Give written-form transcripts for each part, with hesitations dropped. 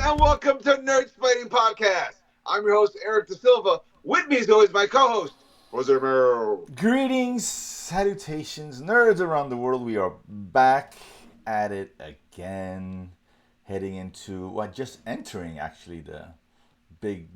and welcome to Nerdsplaining Podcast. I'm your host, Eric Da Silva. With me, as always, my co-host, Jose Romero. Greetings, salutations, nerds around the world. We are back at it again, heading into, just entering actually the big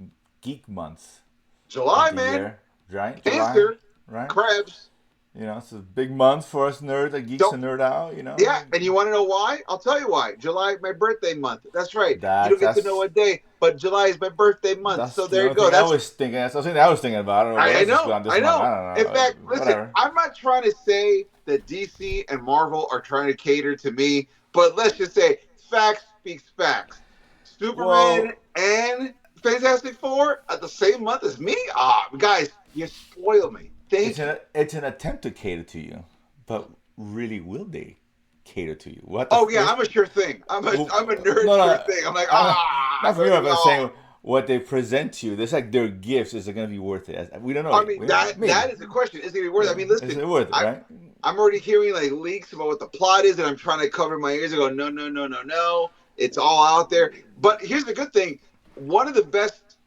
geek month of July, the man. year, right? July, Cancer, right? crabs. It's a big month for us nerds, like geeks Don't. and nerd out, Yeah, and you want to know why? I'll tell you why. July, my birthday month. That's right. You don't That's, get to know that's, a day, but July is my birthday month. that's So the there you only go. thing I That's was thinking. That's the thing I was thinking about. I don't know what I else is going know, on this I month. know. I In don't know. fact, listen, Whatever. I'm not trying to say that DC and Marvel are trying to cater to me, but let's just say facts speaks facts. Superman Well, and Fantastic Four at the same month as me? Ah, guys, you spoil me. it's Thank you. an attempt to cater to you, but really, will they cater to you? We'll have to Oh yeah, first. I'm a sure thing. I'm a nerd No, sure no, thing. I'm like, not for don't you. get me I'm all. saying what they present to you. It's like their gifts. Is it going to be worth it? We don't know I yet. mean that Maybe. is the question. Is it gonna be worth it? I Yeah, mean, is listen, it worth it? I Right? I'm already hearing like leaks about what the plot is, and I'm trying to cover my ears and go, no, no, no, no, no. It's all out there. But here's the good thing: one of the best,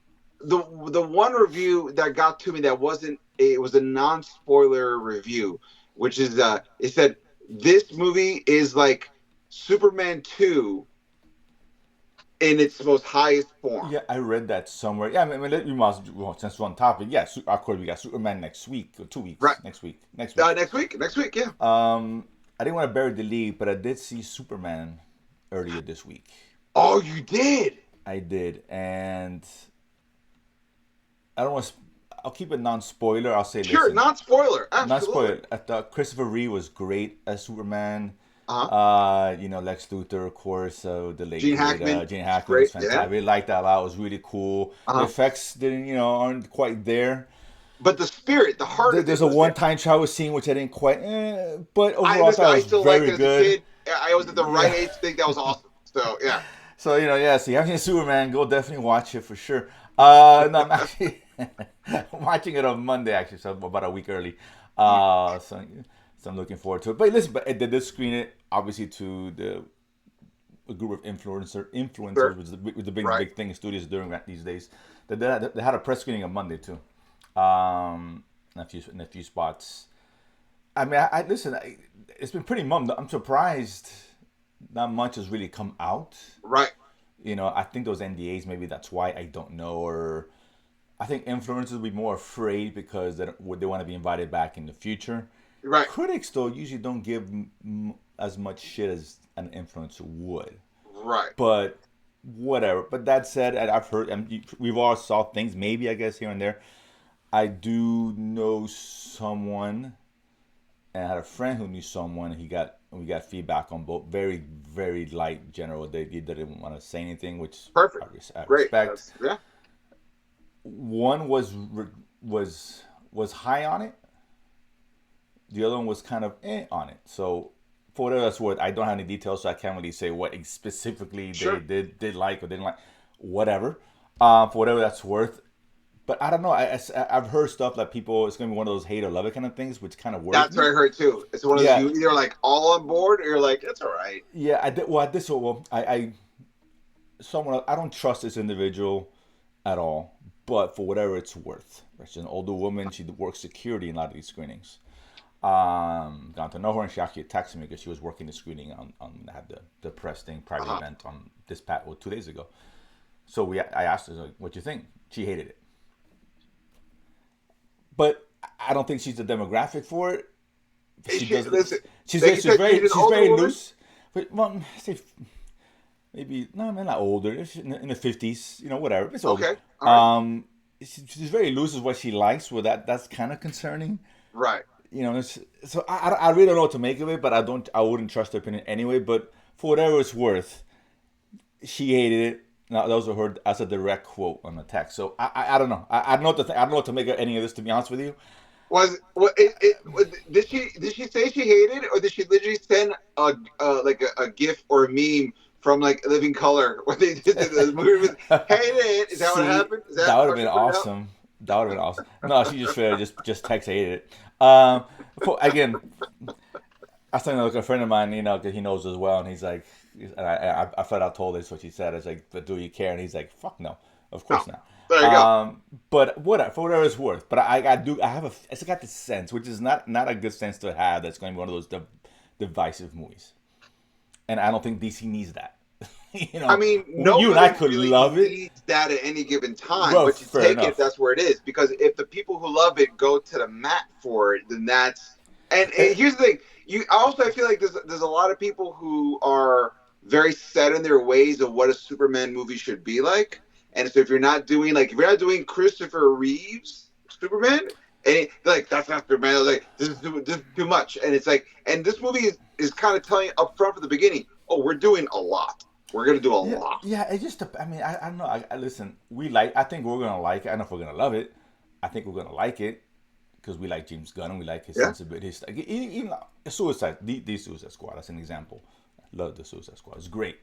the one review that got to me that wasn't it was a non spoiler review, which is it said this movie is like Superman 2 in its most highest form. Yeah, I read that somewhere. Yeah, you must. Well, since we're on topic, yeah. Of course, we got Superman next week or 2 weeks. Right. Next week. Next week. Next week, yeah. I didn't want to bury the lead, but I did see Superman earlier this week. Oh, you did. I did, and I don't want. I'll keep it non-spoiler. I'll say, Sure, listen, not spoiler. Absolutely. non-spoiler. I thought Christopher Reeve was great as Superman. Uh huh. Lex Luthor, of course, the late Gene great Hackman, Gene Hackman was great. fantastic. I Yeah. really liked that a lot. It was really cool. Uh The huh. effects didn't, aren't quite there. But the spirit, the heart of There's it a was there. one-time travel scene which I didn't quite, but I overall I listen. thought it I was still liked very it as a good. kid. I was at the right Yeah. age to think that was awesome. So yeah. So yeah. So you haven't seen Superman, go definitely watch it for sure. No, I'm actually watching it on Monday actually, so about a week early. So I'm looking forward to it. But listen, they did screen it obviously to a group of influencers, Sure. which is the Right. big thing studios are doing these days. They had a press screening on Monday too, in a few spots. I mean, I listen. It's been pretty mum. I'm surprised not much has really come out. Right. I think those NDAs. Maybe that's why I don't know. Or I think influencers will be more afraid because they want to be invited back in the future. Right. Critics though usually don't give as much shit as an influencer would. Right. But whatever. But that said, I've heard, and we've all saw things. Maybe I guess here and there. I do know someone, and I had a friend who knew someone. We got feedback on both. Very very light general. They didn't want to say anything, which Perfect. I Great. respect. That's yeah. One was high on it. The other one was kind of on it. So for whatever that's worth, I don't have any details, so I can't really say what specifically Sure. they did like or didn't like. Whatever. For whatever that's worth. But I don't know. I've heard stuff that people, it's gonna be one of those hate or love it kind of things, which kind of worries That's what me. I heard too. It's one of those Yeah, you either like all on board or you're like it's all right. yeah. I did. Well, I did so well. I don't trust this individual at all. But for whatever it's worth, right? She's an older woman. She works security in a lot of these screenings. Got to know her, and she actually texted me because she was working the screening on had the press thing private Uh-huh. event on this 2 days ago. So I asked her like, what you think. She hated it, but I don't think she's the demographic for it. She doesn't. Listen, She's like you said, she's an she's older very woman. loose. But well, say maybe no, man, not older. In the 50s, whatever. It's older. Okay. All right. She's very loose is what she likes. Well, that's kind of concerning. Right. So I really don't know what to make of it, but I wouldn't trust her opinion anyway. But for whatever it's worth, she hated it. Now those are her as a direct quote on the text. So I don't know. I don't know I don't know what to make of any of this. To be honest with you, Did she say she hated it, or did she literally send like a gif or a meme from like Living Color where they did the movie with hated it? Is that what see, happened? Is that that would how have she been put it out? awesome. That would have been awesome. No, she just text hated it. Again, I was talking to like a friend of mine, 'cause he knows as well, and he's like, and I flat out told this what she said. I was like, but do you care? And he's like, fuck no, of No, course not. there you go. But what for whatever it's worth. But I have it's got this sense, which is not a good sense to have. That's going to be one of those divisive movies, and I don't think DC needs that. I mean, You and I nobody could really love it. needs that at any given time, Well, but you fair take it, enough. that's where it is. Because if the people who love it go to the mat for it, then that's. And It, here's the thing: I feel like there's a lot of people who are very set in their ways of what a Superman movie should be like. And so if you're not doing Christopher Reeves Superman, and like that's not Superman, like this is too much, and it's like, and this movie is kind of telling you up front from the beginning, oh, we're doing a lot. We're gonna do a Yeah, lot. yeah. It just. I mean, I don't know. Listen. I think we're gonna like it. I don't know if we're gonna love it. I think we're gonna like it because we like James Gunn and we like his Yeah, sensibility. Even Suicide, the Suicide Squad. That's an example. I love the Suicide Squad. It's great.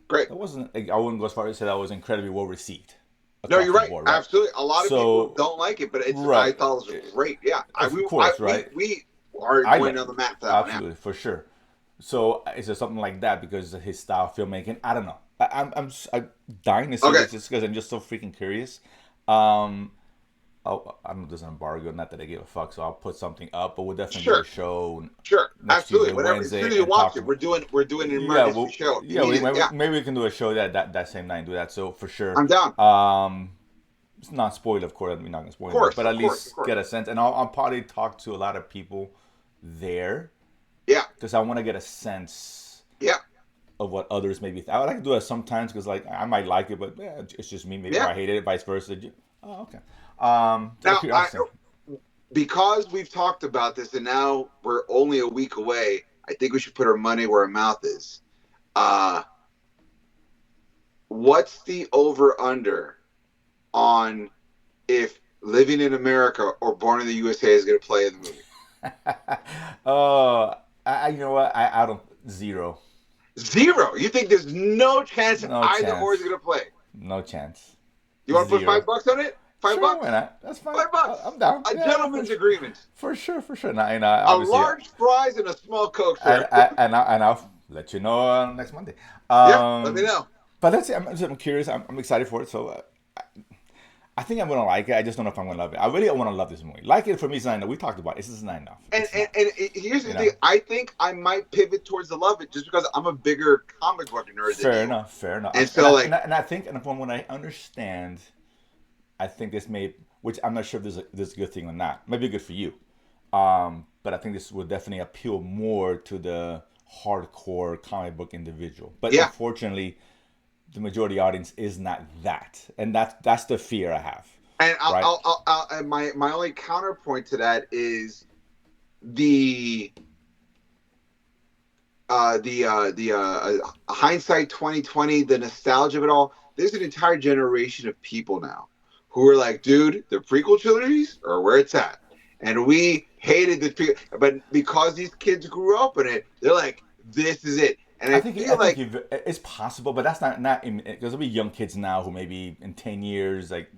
great. It wasn't. I wouldn't go as far as to say that was incredibly well received No, across you're the right. board, right? Absolutely. A lot of people So, don't like it, but I right, thought it was great. Yeah, of course, right. we are I going like on the map for that one. Yeah. absolutely for sure. So is there something like that because of his style of filmmaking? I don't know. I'm dying to see Okay. this just because I'm just so freaking curious. Um, I don't know if there's an embargo, not that I give a fuck, so I'll put something up, but we'll definitely do a Sure. show Sure. next Absolutely. Tuesday, Whatever. As soon Wednesday, as you and watch talk it, about. we're doing an Yeah, emergency well, show if you yeah, need it. Yeah. maybe we can do a show that same night and do that. So for sure, I'm down. Of it's not spoiled, of course. I'm not gonna spoil it, course. but at Of course. Of least course. get a sense, and I'll probably talk to a lot of people there Yeah. because I want to get a sense Yeah. of what others maybe. I would like to do that sometimes because like I might like it, but yeah, it's just me. Maybe or Yeah. I hate it, vice versa. Oh, okay. Out of Now, curiosity. because we've talked about this and now we're only a week away, I think we should put our money where our mouth is. Uh, what's the over under on if Living in America or Born in the USA is going to play in the movie? Oh, you know what? I don't zero. Zero. You think there's no chance No either or is chance. going to play? No chance. You want to put Zero. $5 on it? Five Sure, why bucks? not? That's fine. $5. I'm down. A Yeah, gentleman's agreement. for sure, for sure. And A obviously, large fries and a small Coke, and, sir. and I'll let you know next Monday. Yeah, let me know. But let's see. I'm curious. I'm excited for it. So I think I'm gonna like it. I just don't know if I'm gonna love it. I really want to love this movie. Like it for me is not enough. We talked about it. This is not enough. And, It's and, not. and here's the You thing. know. I think I might pivot towards the love it just because I'm a bigger comic book nerd than Fair you. enough. Fair enough. And so, like, And I think, and from what I understand, I think this may, which I'm not sure if this is a good thing or not. Maybe good for you. But I think this will definitely appeal more to the hardcore comic book individual. But yeah. unfortunately, the majority audience is not that, and that's the fear I have. And Right? and my only counterpoint to that is the hindsight 2020, the nostalgia of it all. There's an entire generation of people now who are like, dude, the prequel trilogies are where it's at, and we hated the prequel, but because these kids grew up in it, they're like, this is it. And I feel like it's possible, but that's not because there'll be young kids now who maybe in 10 years like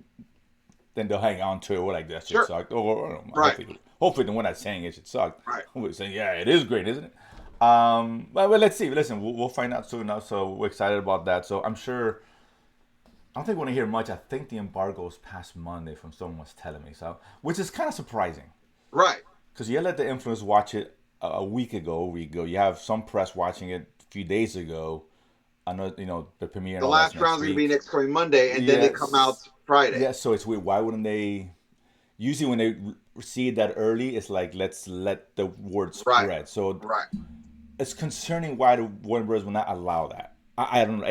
then they'll hang on to it. We're like that shit sure, sucked. Or right, hopefully the one that's saying it should suck. right. We're saying yeah, it is great, isn't it? But let's see. Listen, we'll find out soon enough. So we're excited about that. So I'm sure. I don't think we're gonna hear much. I think the embargo's past Monday, from someone was telling me. So, which is kind of surprising. Right. Because you let the influencers watch it a week ago, You have some press watching it a few days ago. I know, the premiere and The all that's last round's next gonna be week. next coming Monday, and then they come out Friday. Yeah, so it's weird. Why wouldn't they? Usually, when they see it that early, it's like let's let the word spread. Right. So Right. it's concerning why the Warner Bros. Will not allow that. I don't know.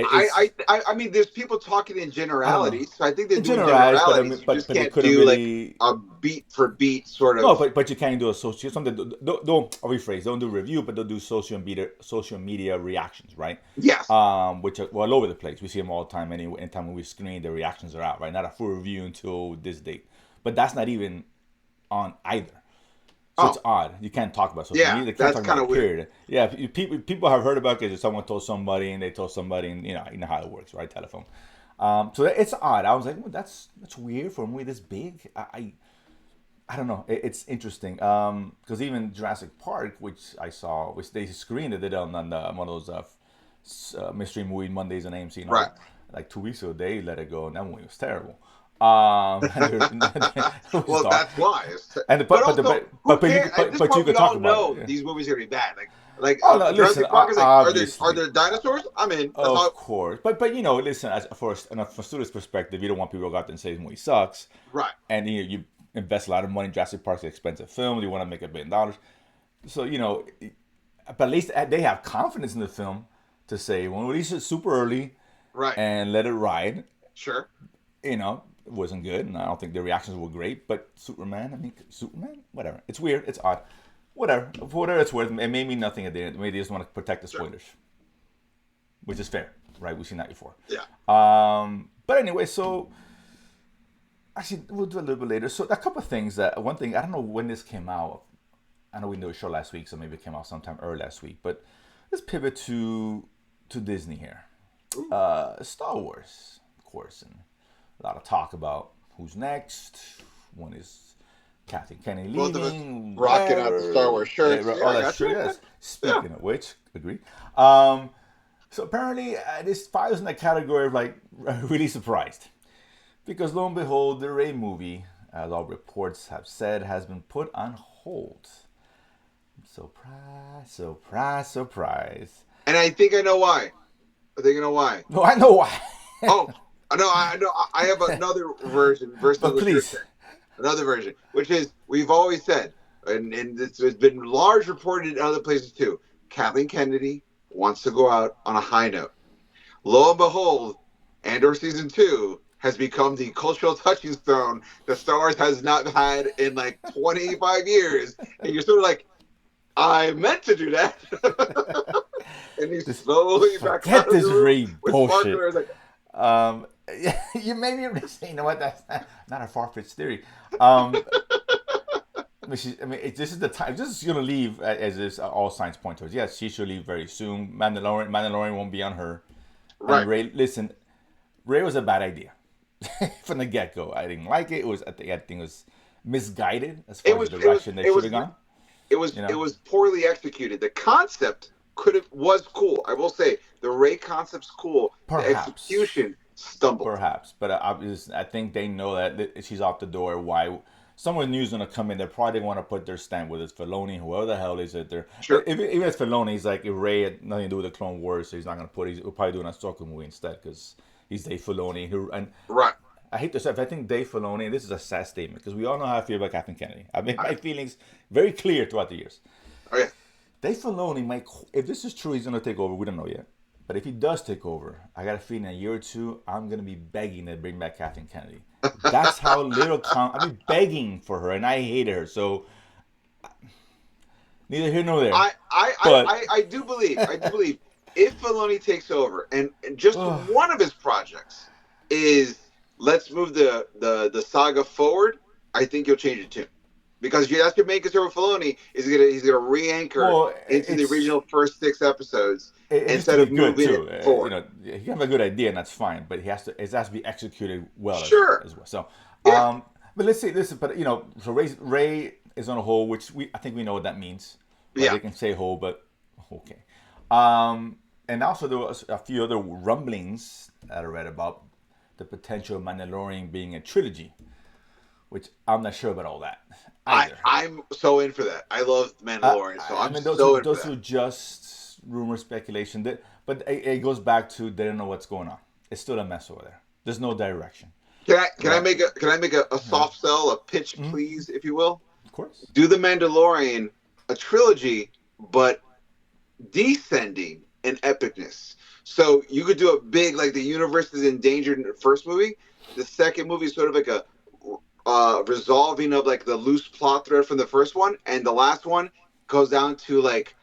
I mean, there's people talking in I don't know. generalities, so I think they're In doing generalities, generalities. You but just they can't couldn't do like really. a beat for beat sort of. No, but you can't do a social something. Don't I'll rephrase. Don't do review, but they'll do social media reactions, right? Yes. Which are all over the place. We see them all the time. Anytime when we screen, the reactions are out, right? Not a full review until this date, but that's not even on either. So it's odd. You can't talk about social media. They can't that's talk kind about of it, weird. period. Yeah, people have heard about it because someone told somebody and they told somebody, and you know how it works, right? Telephone. So it's odd. I was like, well, that's weird for a movie this big. I don't know. It's interesting because even Jurassic Park, which I saw, which they screened it on one of those mystery movie Mondays on AMC and Right. all, like 2 weeks ago, they let it go, and that movie was terrible. And it was Well, dark. that's why. And But also, who cares? At this but you point, we could talk all about it. know Yeah. these movies are gonna be bad. Like Oh no, listen. Jurassic Park is like, are Obviously, there dinosaurs? I'm in. That's of all. course, but listen, as for a student's perspective, you don't want people to go out there and say the movie sucks, Right. and you invest a lot of money. Jurassic Park's an expensive film. You want to make $1 billion, so but at least they have confidence in the film to say, "Well, release it super early Right. and let it ride." Sure. It wasn't good, and I don't think the reactions were great. But Superman, whatever. It's weird. It's odd. Whatever. For whatever it's worth, it made me nothing at the end. Maybe they just want to protect the spoilers, which is fair, right? We've seen that before. Yeah. But anyway, so actually, we'll do a little bit later. So a couple of things. One thing, I don't know when this came out. I know we did a show last week, so maybe it came out sometime early last week. But let's pivot to Disney here. Star Wars, of course, and a lot of talk about who's next. One is Kathleen Kennedy Both of us leaving. rocking out the Star Wars shirts. Yeah, Yeah, oh, I that's got true. you. Yes. Yeah. Speaking of which, agree. So apparently, this files in the category of like really surprised, because lo and behold, the Rey movie, as all reports have said, has been put on hold. Surprise, surprise, surprise. And I think I know why. I think I know why. No, I know why. Oh, I know. I have another version versus But what you're please. saying. Another version, which is we've always said, and it's been large reported in other places too. Kathleen Kennedy wants to go out on a high note. Lo and behold, Andor season 2 has become the cultural touching stone that Star Wars has not had in like 25 years, and you're sort of like, I meant to do that. And he slowly back out of this the room Rey with bullshit. Sparkler, like, You made me say, you know what? That's not a far-fetched theory. This is the time. This is gonna leave as is all signs point towards. Yes, she should leave very soon. Mandalorian won't be on her. right. And Rey, listen, Rey was a bad idea from the get-go. I didn't like it. I think it was misguided as far as the direction they should have gone. It was poorly executed. The concept was cool. I will say the Rey concept's cool. Perhaps. The execution stumbled. Perhaps, but I think they know that she's out the door. Why? Someone new's gonna come in. They probably want to put their stamp, whether it's Filoni, whoever the hell is it there. Sure. Even if it's Filoni, he's like, if Rey had nothing to do with the Clone Wars, so he's not gonna he'll probably do an Ahsoka movie instead, because he's Dave Filoni. And Right. I hate to say, if I think Dave Filoni, and this is a sad statement, because we all know how I feel about Kathleen Kennedy. I've made my feelings very clear throughout the years. Okay. Dave Filoni might, if this is true, he's gonna take over. We don't know yet. But if he does take over, I got a feeling in a year or two, I'm going to be begging to bring back Kathleen Kennedy. That's how little I've been begging for her, and I hated her. So, neither here nor there. I do believe if Filoni takes over and just one of his projects is let's move the saga forward, I think you'll change it too. Because that's your main concern with Filoni is he's gonna re-anchor into the original first 6 episodes instead of moving it forward. He can have a good idea and that's fine, but it has to be executed well as well. So, Yeah. But let's say this. But so Rey is on a hold, which I think we know what that means. Right? Yeah. They can say hold, but okay. And also there was a few other rumblings that I read about the potential of Mandalorian being a trilogy, which I'm not sure about all that either. I'm so in for that. I love Mandalorian, so I'm so in for that. Those are just rumor speculation. But it goes back to they don't know what's going on. It's still a mess over there. There's no direction. Can I make a soft sell, a pitch, please, if you will? Of course. Do the Mandalorian a trilogy, but descending in epicness. So you could do a big, like the universe is endangered in the first movie. The second movie is sort of like a resolving of like the loose plot thread from the first one, and the last one goes down to like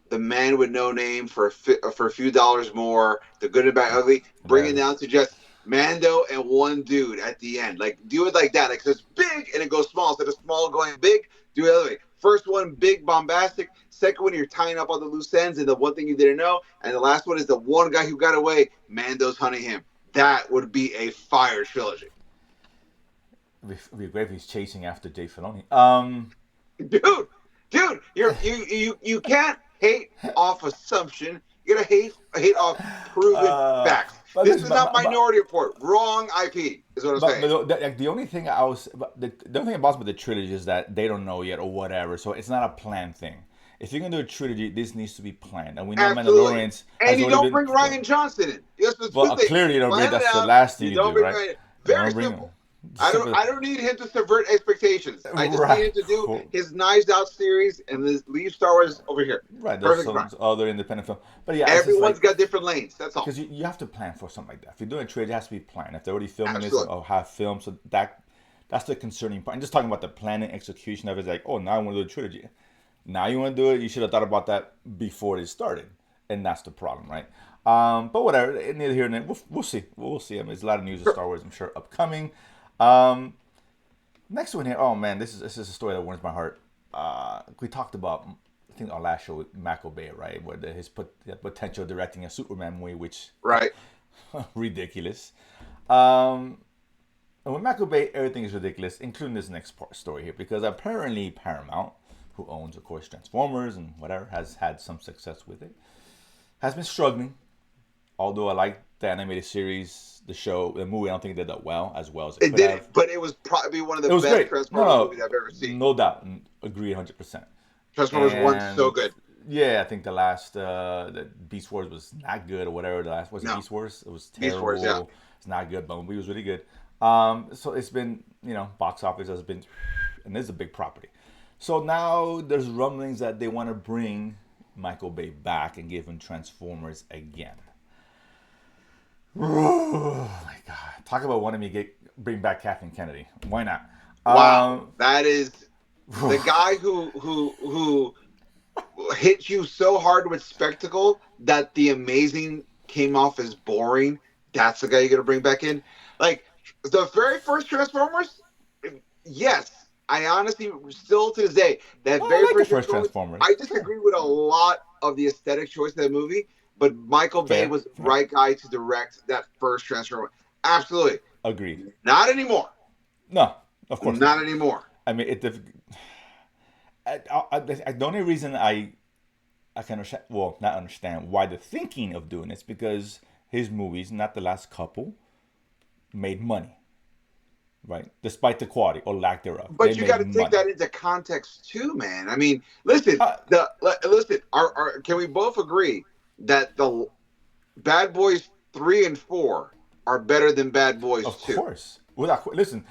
the man with no name for a few dollars more, the good and bad ugly, bring it down to just Mando and one dude at the end. Like do it like that, like so it's big and it goes small instead of small going big. Do it the other way. First one big bombastic. Second one you're tying up all the loose ends and the one thing you didn't know, and the last one is the one guy who got away. Mando's hunting him. That would be a fire trilogy. It'd be great if he's chasing after Dave Filoni. Dude, you can't hate off assumption. You gotta hate off proven facts. But This listen, is not Minority Report. Wrong IP is what I'm saying. the only thing the only thing about with the trilogy is that they don't know yet or whatever, so it's not a planned thing. If you're gonna do a trilogy, this needs to be planned, and we know Absolutely. Mandalorians. And you don't bring Ryan Johnson in. Yes, that's Well, two things. clearly you don't bring. Plan it That's the out. last thing you don't do, bring right? Ryan. Very Don't simple. I don't need him to subvert expectations. I just Right. need him to do his Knives Out series and leave Star Wars over here. Right, there's Perfect. some other independent film, but yeah, Everyone's got different lanes. That's all. because you have to plan for something like that. If you're doing a trade, it has to be planned. If they're already filming Absolutely. this or have filmed, so that's the concerning part. I'm just talking about the planning, execution of it. It's like, oh, now I want to do a trilogy. Now you want to do it. You should have thought about that before it started, and that's the problem, right? But whatever. Neither here nor there. We'll see. We'll see. I mean, there's a lot of news of Star Wars, I'm sure, upcoming. Next one here. Oh man, this is a story that warms my heart. We talked about, I think, our last show with McAvoy, right, where his potential directing a Superman movie, which Right. ridiculous. And with McAvoy, everything is ridiculous, including this next story here, because apparently Paramount, who owns, of course, Transformers and whatever, has had some success with it, has been struggling. Although I like the animated series, the show, the movie, I don't think they did that well as it could didn't, have. but it was probably one of the It was best great. Transformers movies I've ever seen. No doubt. Agree 100%. Transformers 1's so good. Yeah, I think the last the Beast Wars was not good or whatever. The last was it Beast Wars? It was terrible. Beast Wars, yeah. It's not good, but the movie was really good. So it's been, box office has been, and this is a big property. So now there's rumblings that they want to bring Michael Bay back and give him Transformers again. Oh my God! Talk about wanting me to bring back Kathleen Kennedy. Why not? Wow, that is the guy who hit you so hard with spectacle that The Amazing came off as boring. That's the guy you're gonna bring back in. Like the very first Transformers. Yes, I honestly still to this day that very like first Transformers. I disagree with a lot of the aesthetic choice of that movie. But Michael Bay was the right guy to direct that first Transformer. Absolutely. Agreed. Not anymore. No, of course not anymore. I mean, the only reason I can understand, well, not understand why the thinking of doing this, because his movies, not the last couple, made money. Right, despite the quality or lack thereof. But you got to take that into context too, man. I mean, listen. Can we both agree that the Bad Boys 3 and 4 are better than Bad Boys 2? Of course. Listen,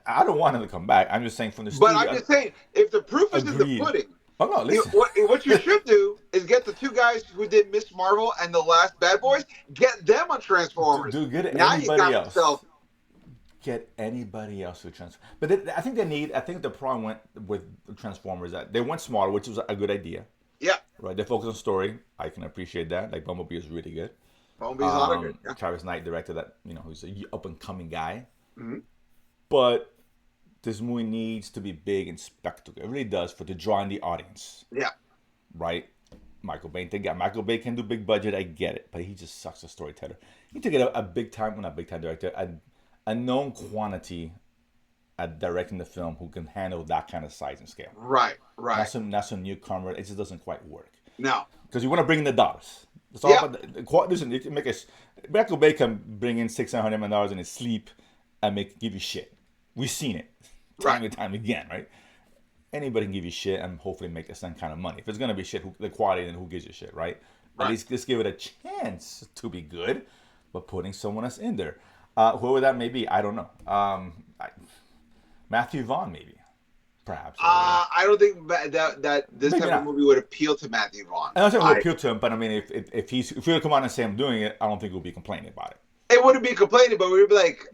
I don't want him to come back. I'm just saying from the studio. But I'm just saying, if the proof is in the pudding, oh no, listen. What you should do is get the two guys who did Miss Marvel and the last Bad Boys, get them on Transformers. Get anybody else. Get anybody else to transform. But I think the problem went with Transformers that they went smaller, which was a good idea. Yeah. Right. They focus on story. I can appreciate that. Like Bumblebee is really good. Bumblebee's a lot of good. Yeah. Travis Knight directed that. Who's a up and coming guy. Mm-hmm. But this movie needs to be big and spectacular. It really does to draw in the audience. Yeah. Right. Michael Bay can do big budget. I get it, but he just sucks as a storyteller. You need to get a big time, well, not big time director, a known quantity at directing the film who can handle that kind of size and scale. Right. Not some newcomer. It just doesn't quite work. No. Because you want to bring in the dollars. It's all about listen, you can make Michael Bay can bring in $600 million in his sleep and give you shit. We've seen it time and time again, right? Anybody can give you shit and hopefully make the same kind of money. If it's gonna be shit, the quality, then who gives you shit, right? At least just give it a chance to be good, but putting someone else in there. Whoever that may be, I don't know. Matthew Vaughn, maybe, perhaps. I don't think that this maybe type of movie would appeal to Matthew Vaughn. I don't think it would appeal to him, but I mean, if he would come out and say I'm doing it, I don't think we'll be complaining about it. It wouldn't be complaining, but we would be like,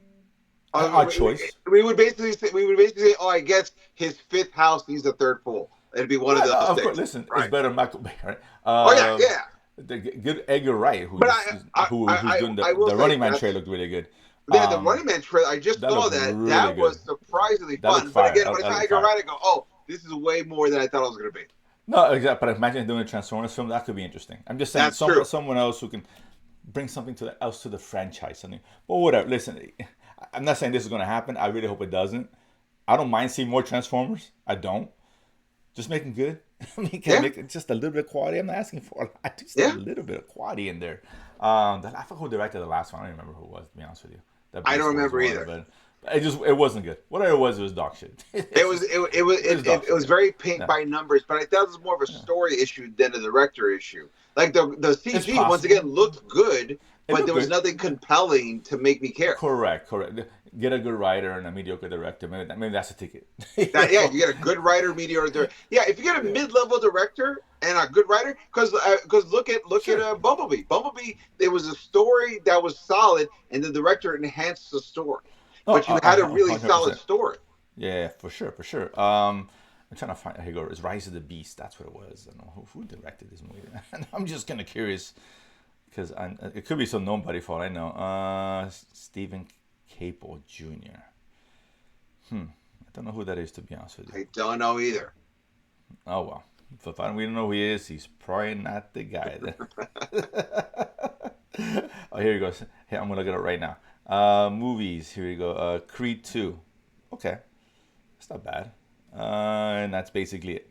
our choice. We would basically say, oh, I guess his fifth house needs a third pool. It'd be one of the of six. Course, listen, it's better than Michael Bay, right? Yeah. The good Edgar Wright, who's doing the Running Man trailer, looked really good. Yeah, the Running Man trailer, I just saw that. Really that was surprisingly fun. But again, when I Edgar Wright, I go, oh, this is way more than I thought it was going to be. No, exactly. But imagine doing a Transformers film. That could be interesting. I'm just saying, someone else who can bring something else to the franchise. Something. But whatever. Listen, I'm not saying this is going to happen. I really hope it doesn't. I don't mind seeing more Transformers. I don't. Just make them good. I mean, can I Yeah, make it just a little bit of quality? I'm not asking for a lot, just a yeah. little bit of quality in there. I forgot who directed the last one. I don't remember who it was. To be honest with you, that I Beast don't Wars remember one, either. but it wasn't good. Whatever it was dog shit. It It's was just it, it was it was it, dog it, it shit. was very paint Yeah, by numbers, but I thought it was more of a yeah. story issue than a director issue. Like the It's CG once possible. again looked good, It but looked there was good. nothing compelling to make me care. Correct, correct. Get a good writer and a mediocre director. Maybe that's a ticket. You That yeah, know? you get a good writer, mediocre director. Yeah, if you get a Yeah, mid-level director and a good writer, because look at sure. Bumblebee. Bumblebee, there was a story that was solid, and the director enhanced the story. Oh, But you had a really hundred solid percent. story. Yeah, for sure, for sure. I'm trying to find. Here you go. It's Rise of the Beast. That's what it was. I don't know who directed this movie. I'm just kind of curious because it could be some nobody for all I know. Stephen Caple Jr. I don't know who that is, to be honest with you. I don't know either. Oh well. If we don't know who he is, he's probably not the guy. Oh, here he goes. Here, I'm gonna look it up right now. Movies. Here we go. Creed 2. Okay, that's not bad. And that's basically it.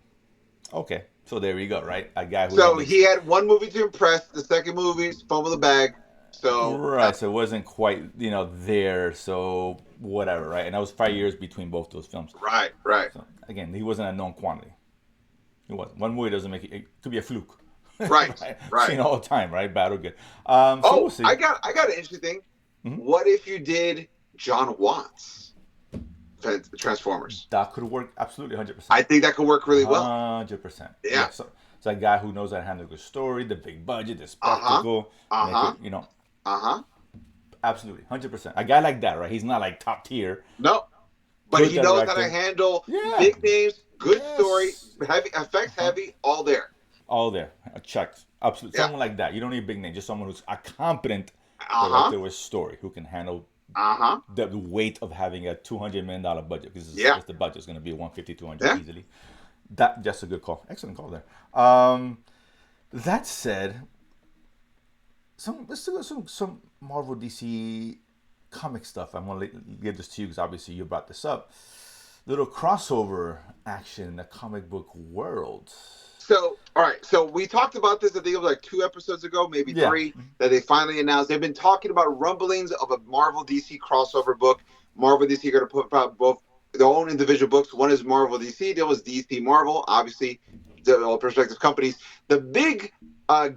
Okay, so there we go. Right, a guy who So didn't he had one movie to impress. The second movie, fumble the bag. So right. So it wasn't quite there. So whatever. Right, and that was 5 years between both those films. right, right, So again, he wasn't a known quantity. It was one movie doesn't make it. It could be a fluke. right, Right? right. Seen all the time, right? Bad or good. So we'll Oh, see. I got an interesting thing. Mhm. What if you did John Watts Transformers? That could work absolutely 100%. I think that could work really well. 100%. Yeah. Yeah. So it's a guy who knows how to handle the story, the big budget, the Uh huh. spectacle, Uh make it, huh. Uh huh. absolutely 100%. A guy like that, right? He's not like top tier. No, but Good he knows how to director. handle Yeah. big names, good story, Yes. heavy effects, Uh-huh. heavy, all there. All there. A check. Absolutely. Yeah. Someone like that. You don't need a big name. Just someone who's a competent Uh huh. director with story who can handle Uh huh. the weight of having a $200 million budget because Yeah. the budget is going to be 150, 200 Yeah. easily. That's a good call. Excellent call there. That said, let's do some Marvel DC comic stuff. I'm going to give this to you because obviously you brought this up. Little crossover action in the comic book world. So, all right. So we talked about this. I think it was like 2 episodes ago, maybe Yeah. three, that they finally announced. They've been talking about rumblings of a Marvel DC crossover book. Marvel DC are going to put out both their own individual books. One is Marvel DC. The other was DC Marvel. Obviously, the all prospective companies. The big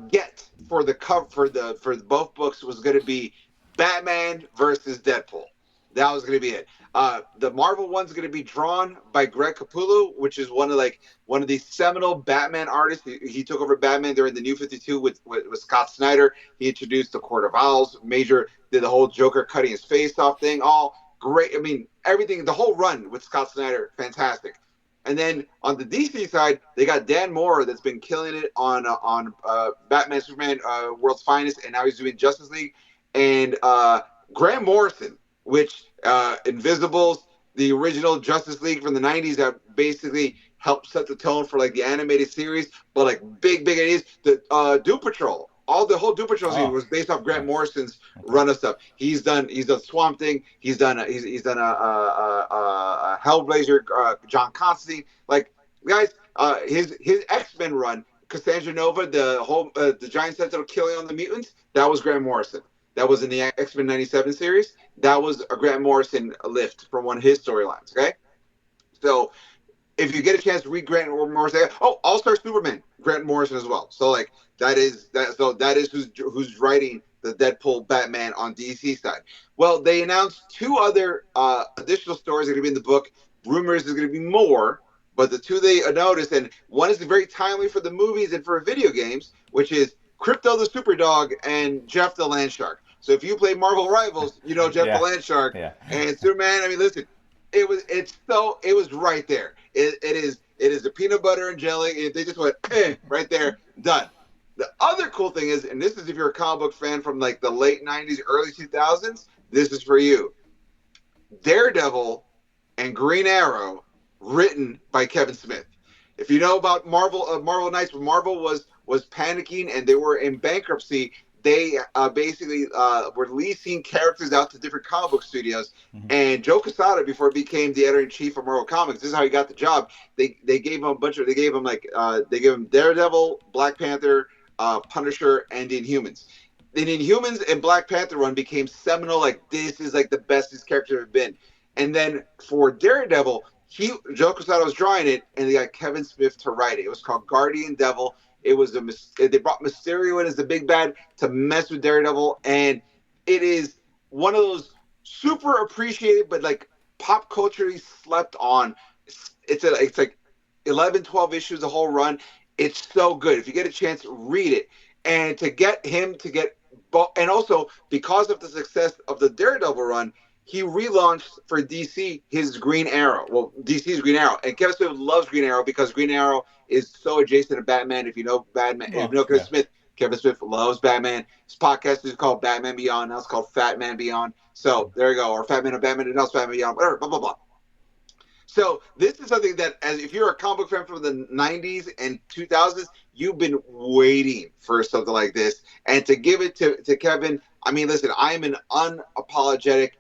get for the cover for both books was going to be Batman versus Deadpool. That was going to be it. The Marvel one's going to be drawn by Greg Capullo, which is one of the seminal Batman artists. He took over Batman during the New 52 with Scott Snyder. He introduced the Court of Owls. Major did the whole Joker cutting his face off thing. All great. I mean, everything, the whole run with Scott Snyder, fantastic. And then on the DC side, they got Dan Mora that's been killing it on Batman, Superman, World's Finest, and now he's doing Justice League. And Grant Morrison, which Invisibles, the original Justice League from the 90s that basically helped set the tone for like the animated series, but like big ideas. The Doom Patrol, the whole Doom Patrol series Oh, was based off Grant nice. Morrison's Okay. run of stuff. He's done Swamp Thing. He's done a Hellblazer, John Constantine. Like guys, his X-Men run, Cassandra Nova, the giant sentinel killing on the mutants, that was Grant Morrison. That was in the X-Men 97 series. That was a Grant Morrison lift from one of his storylines, okay? So if you get a chance to read Grant Morrison, All-Star Superman, Grant Morrison as well. So like that is who's writing the Deadpool Batman on DC side. Well, they announced two other additional stories that are going to be in the book. Rumors there's going to be more, but the two they noticed, and one is very timely for the movies and for video games, which is Crypto the Superdog and Jeff the Landshark. So if you play Marvel Rivals, you know Jeff the Yeah. Landshark Yeah. and Superman. I mean, listen, it was right there. It is the peanut butter and jelly. They just went right there, done. The other cool thing is, and this is if you're a comic book fan from like the late 90s, early 2000s, this is for you. Daredevil and Green Arrow, written by Kevin Smith. If you know about Marvel Knights, when Marvel was panicking and they were in bankruptcy, they basically were leasing characters out to different comic book studios. Hmm. And Joe Quesada, before he became the editor in chief of Marvel Comics, this is how he got the job. They gave him a bunch of they gave him they gave him Daredevil, Black Panther, Punisher, and Inhumans. The Inhumans and Black Panther run became seminal. Like this is like the best these characters have been. And then for Daredevil, Joe Quesada was drawing it, and they got Kevin Smith to write it. It was called Guardian Devil. It was they brought Mysterio in as the big bad to mess with Daredevil, and it is one of those super appreciated but like pop culture slept on. It's like 11, 12 issues the whole run. It's so good. If you get a chance, read it. And to get him to get and also because of the success of the Daredevil run, he relaunched for DC his Green Arrow. Well, DC's Green Arrow, and Kevin Smith loves Green Arrow because Green Arrow is so adjacent to Batman. If you know Batman, if you Well, know yeah. Kevin Smith loves Batman. His podcast is called Batman Beyond. Now it's called Fat Man Beyond. So there you go, or Fat Man or Batman, and now it's Batman Beyond. Whatever, blah blah blah. So this is something that, as if you're a comic book fan from the '90s and 2000s, you've been waiting for something like this, and to give it to Kevin. I mean, listen, I am an unapologetic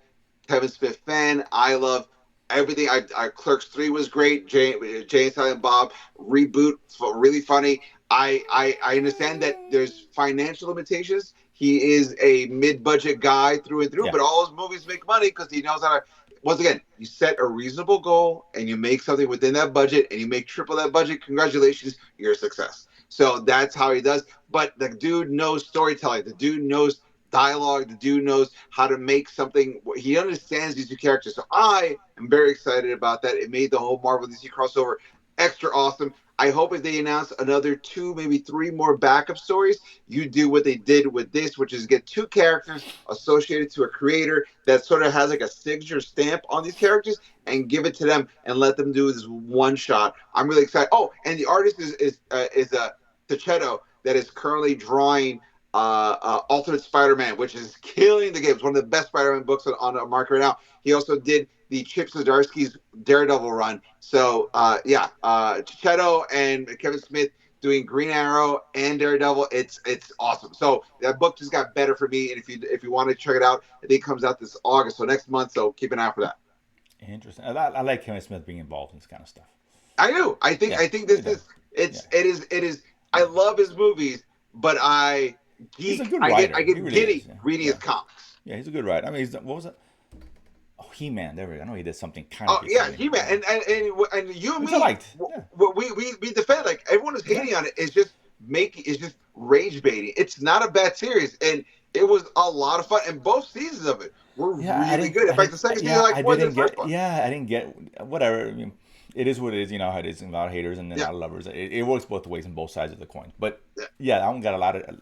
Kevin Smith fan. I love everything. Clerks 3 was great. Jay and Silent Bob reboot, really funny. I understand that there's financial limitations. He is a mid-budget guy through and through, Yeah. but all his movies make money because he knows how to. Once again, you set a reasonable goal and you make something within that budget and you make triple that budget. Congratulations, you're a success. So that's how he does. But the dude knows storytelling. The dude knows dialogue. The dude knows how to make something. He understands these two characters. So I am very excited about that. It made the whole Marvel DC crossover extra awesome. I hope if they announce another two, maybe three more backup stories, you do what they did with this, which is get two characters associated to a creator that sort of has like a signature stamp on these characters and give it to them and let them do this one shot. I'm really excited. Oh, and the artist is Tichetto that is currently drawing Ultimate Spider-Man, which is killing the game. It's one of the best Spider-Man books on the market right now. He also did the Chip Zdarsky's Daredevil run. So Tichetto and Kevin Smith doing Green Arrow and Daredevil. It's awesome. So that book just got better for me. And if you want to check it out, I think it comes out this August, so next month. So keep an eye for that. Interesting. I like Kevin Smith being involved in this kind of stuff. I do. Yeah, I think he this does. is Yeah. it is. I love his movies, but He's a good I writer. get He really giddy is. Yeah. reading Yeah. his comics. Yeah, he's a good writer. I mean, what was it? Oh, He-Man. There we go. I know he did something kind Oh of yeah, decent. He-Man, and you and Which I me, liked. Yeah. we defend like everyone is Yeah. hating on it. It's just rage baiting. It's not a bad series, and it was a lot of fun. And both seasons of it were Yeah, I really didn't. good. In I fact, the didn't. second season Yeah, like I more than didn't the first get. one. Yeah, I didn't get. Whatever. I mean, it is what it is. You know how it is. A lot of haters and then a Yeah, lot of lovers. It works both ways and both sides of the coin. But yeah, yeah, that one got a lot of.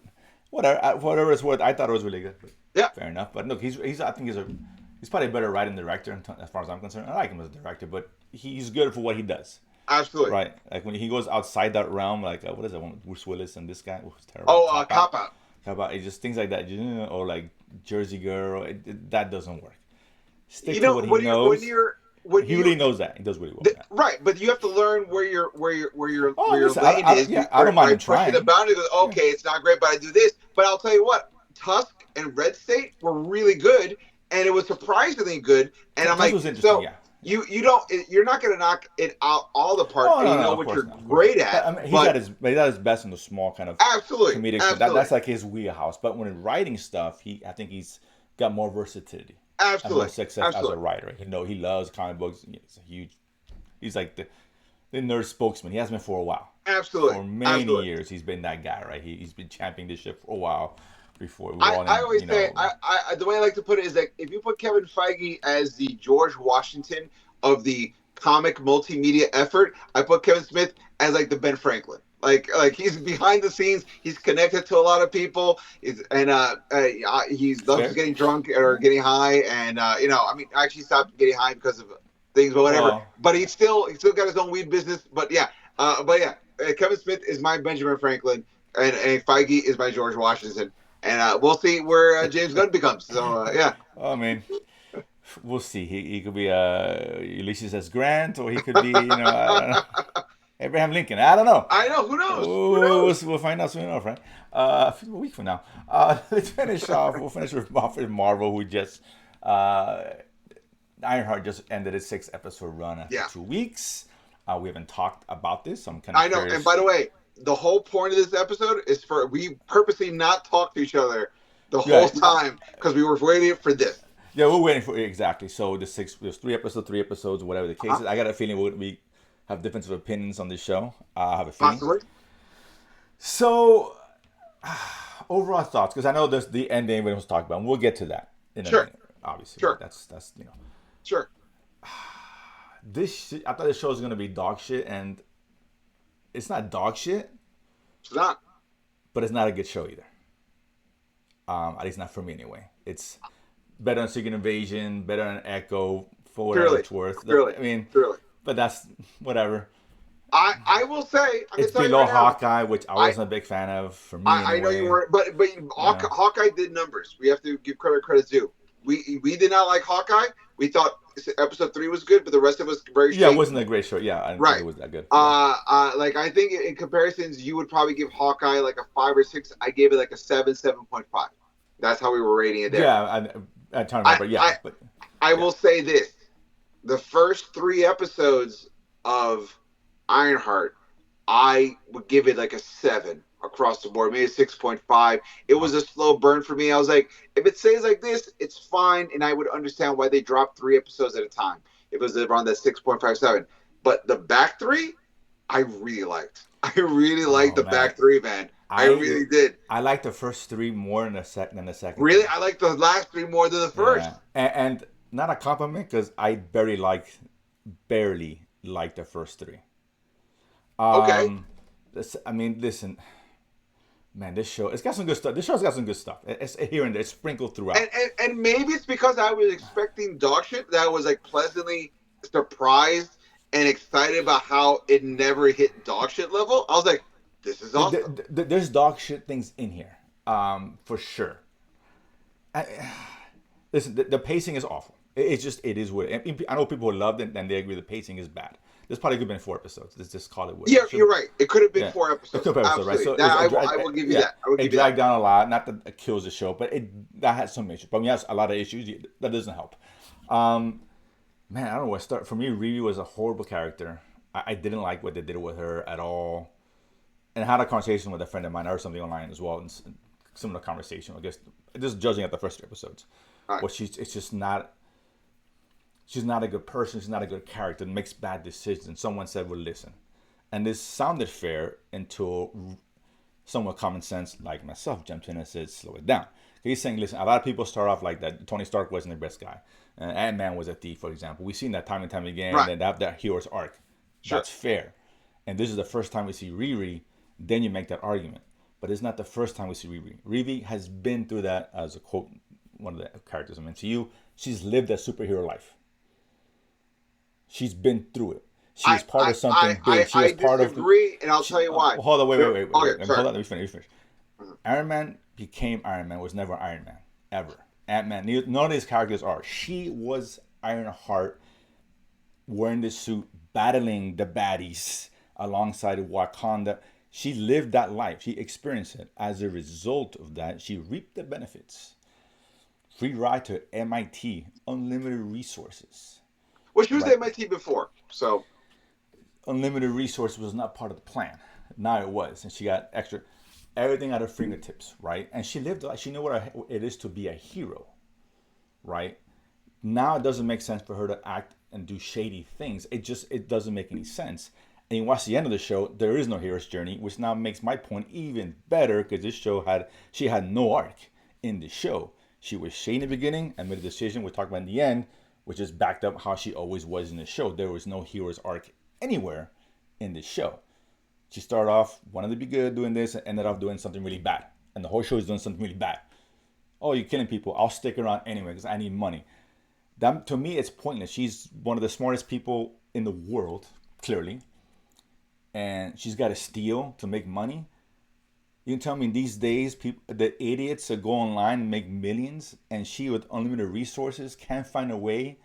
Whatever it's worth. I thought it was really good. But yeah. fair enough. But look, he's. I think he's probably a better writing director as far as I'm concerned. I like him as a director, but he's good for what he does. Absolutely. Right. Like when he goes outside that realm, like what is that one with Bruce Willis and this guy? Oh, it's terrible. Oh, Cop Out. Cop Out. Cop Out. It's just things like that, or like Jersey Girl. That doesn't work. Stick to what he knows. When He you really knows that. He does really well. With that. right, but you have to learn Oh, where your listen, lane is. I don't mind him Pushing the trying. boundary. Goes, Yeah. okay, it's not great, but I do this. But I'll tell you what, Tusk and Red State were really good, and it was surprisingly good. And I'm Tusk like, was interesting. so Yeah. you're not going to knock it out all the parts, Oh and no, you know no, of what course you're not. Of course great not. at. But, I mean, But he's at his best in the small kind of absolutely, comedic stuff. absolutely, That's like his wheelhouse. But when writing stuff, I think he's got more versatility and more absolutely, success as a absolutely, writer. He loves comic books. He's a huge. He's like the nerd spokesman. He has been for a while. absolutely, For many absolutely. years, he's been that guy, right? He's been championing this shit for a while. Before we were I, all I in, always say the way I like to put it is that if you put Kevin Feige as the George Washington of the comic multimedia effort, I put Kevin Smith as like the Ben Franklin. Like he's behind the scenes. He's connected to a lot of people. He loves fair. getting drunk or Yeah. getting high. And I mean, I actually stopped getting high because of things, but whatever. Well, But he still got his own weed business. But yeah, Kevin Smith is my Benjamin Franklin, and Feige is my George Washington. And we'll see where James Gunn becomes. So yeah, I mean, we'll see. He could be Ulysses S. Grant, or he could be, I don't know. Abraham Lincoln. I don't know. I know. Who knows? Who Oh, knows? we'll find out soon enough, right? A week from now. Let's finish off. We'll finish off with Marvel, who just Ironheart just ended its 6 episode run after Yeah, 2 weeks. We haven't talked about this, so I'm kind of I know. And curious. by the way, the whole point of this episode is for we purposely not talk to each other the whole Yeah, time because we were waiting for this. yeah, we're waiting for exactly. So there's 3 episodes, whatever the case Uh-huh. is. I got a feeling we have difference of opinions on this show. I have a feeling. Possibly. So overall thoughts, because I know there's the ending we don't talk about, and we'll get to that in a Sure. minute, obviously. But Sure. that's Sure. I thought this show was gonna be dog shit, and it's not dog shit, It's not. but it's not a good show either. At least not for me anyway. It's better than Secret Invasion, better than Echo, for whatever Clearly. it's worth. Clearly. I mean, Clearly. but that's whatever. I will say, I'm gonna It's tell you below right now. Hawkeye, which I wasn't a big fan of. For me, I know you anyway. weren't, but Yeah. Hawkeye did numbers. We have to give credit's due. We did not like Hawkeye. We thought episode 3 was good, but the rest of us very Yeah, it shaky. wasn't a great show. Yeah, I didn't think Right. it was that good. Like I think in comparisons, you would probably give Hawkeye like a 5 or 6. I gave it like a 7, 7.5. That's how we were rating it there. Yeah, I'm trying to remember. Yeah, but I will say this: the first 3 episodes of Ironheart, I would give it like a 7 across the board, maybe a 6.5. It was a slow burn for me. I was like, if it stays like this, it's fine, and I would understand why they dropped 3 episodes at a time. If it was around that 6.57, but the back 3, I really liked. I really liked the man. back 3, man. I really did. I like the first 3 more than the second. Really, I like the last 3 more than the first. Yeah. And not a compliment because I barely like the first 3. Okay. I mean, listen, man, this show it's got some good stuff. This show's got some good stuff. It's here and there, it's sprinkled throughout. And maybe it's because I was expecting dog shit that I was like pleasantly surprised and excited about how it never hit dog shit level. I was like, this is awesome. There's dog shit things in here, for sure. Listen, the pacing is awful. It is what I know people who loved it and they agree the pacing is bad. This probably could have been 4 episodes. Let's just call it what. Yeah, you're right. It could have been Yeah. 4 episodes. 2 episodes, right? Absolutely. So I will give you that. I will give it you dragged that. down a lot. Not that it kills the show, but that has some issues. But when you have a lot of issues, that doesn't help. Man, I don't know where to start. For me, Riri was a horrible character. I didn't like what they did with her at all. And I had a conversation with a friend of mine. I heard something online as well, and similar conversation. I guess just judging at the first 3 episodes, All right. but it's just not. She's not a good person. She's not a good character. Makes bad decisions. And someone said, "Well, listen," and this sounded fair until someone with common sense like myself jumped in and said, "Slow it down." He's saying, "Listen, a lot of people start off like that. Tony Stark wasn't the best guy. Ant-Man was a thief, for example. We've seen that time and time again. Right. And they have that hero's arc. Sure. That's fair. And this is the first time we see Riri. Then you make that argument. But it's not the first time we see Riri. Riri has been through that, as a quote, one of the characters I meant to you. She's lived a superhero life. She's been through it. She was part of something big. She was part of. I disagree, and I'll tell you why. Hold on, wait. Okay, Hold on, sorry. let me finish. Iron Man became Iron Man. Was never Iron Man ever. Ant-Man. None of these characters are. She was Ironheart, wearing the suit, battling the baddies alongside Wakanda. She lived that life. She experienced it. As a result of that, she reaped the benefits. Free ride to MIT, unlimited resources. Well, she was Right. at MIT before, so Unlimited resources was not part of the plan. Now it was, and she got everything at her fingertips, right? And she lived like she knew what it is to be a hero, right? Now it doesn't make sense for her to act and do shady things. It doesn't make any sense. And you watch the end of the show, there is no hero's journey, which now makes my point even better because she had no arc in the show. She was shady in the beginning and made a decision we'll talk about in the end, which is backed up how she always was in the show. There was no hero's arc anywhere in the show. She started off wanted to be good doing this and ended up doing something really bad. And the whole show is doing something really bad. Oh, you're killing people. I'll stick around anyway because I need money. That, to me, it's pointless. She's one of the smartest people in the world, clearly. And she's got to steal to make money. You can tell me these days, the idiots that go online and make millions, and she with unlimited resources can't find a way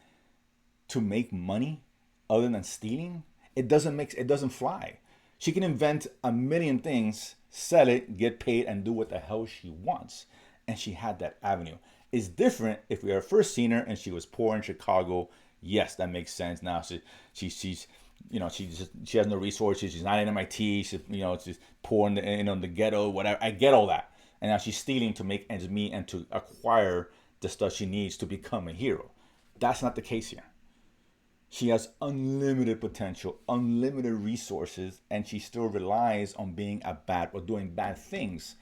to make money other than stealing? It doesn't fly. She can invent a million things, sell it, get paid, and do what the hell she wants. And she had that avenue. It's different if we had first seen her and she was poor in Chicago. Yes, that makes sense. Now she's she has no resources. She's not in MIT. She's she's poor in the ghetto, whatever. I get all that. And now she's stealing to make ends meet and to acquire the stuff she needs to become a hero. That's not the case here. She has unlimited potential, unlimited resources, and she still relies on being a bad or doing bad things,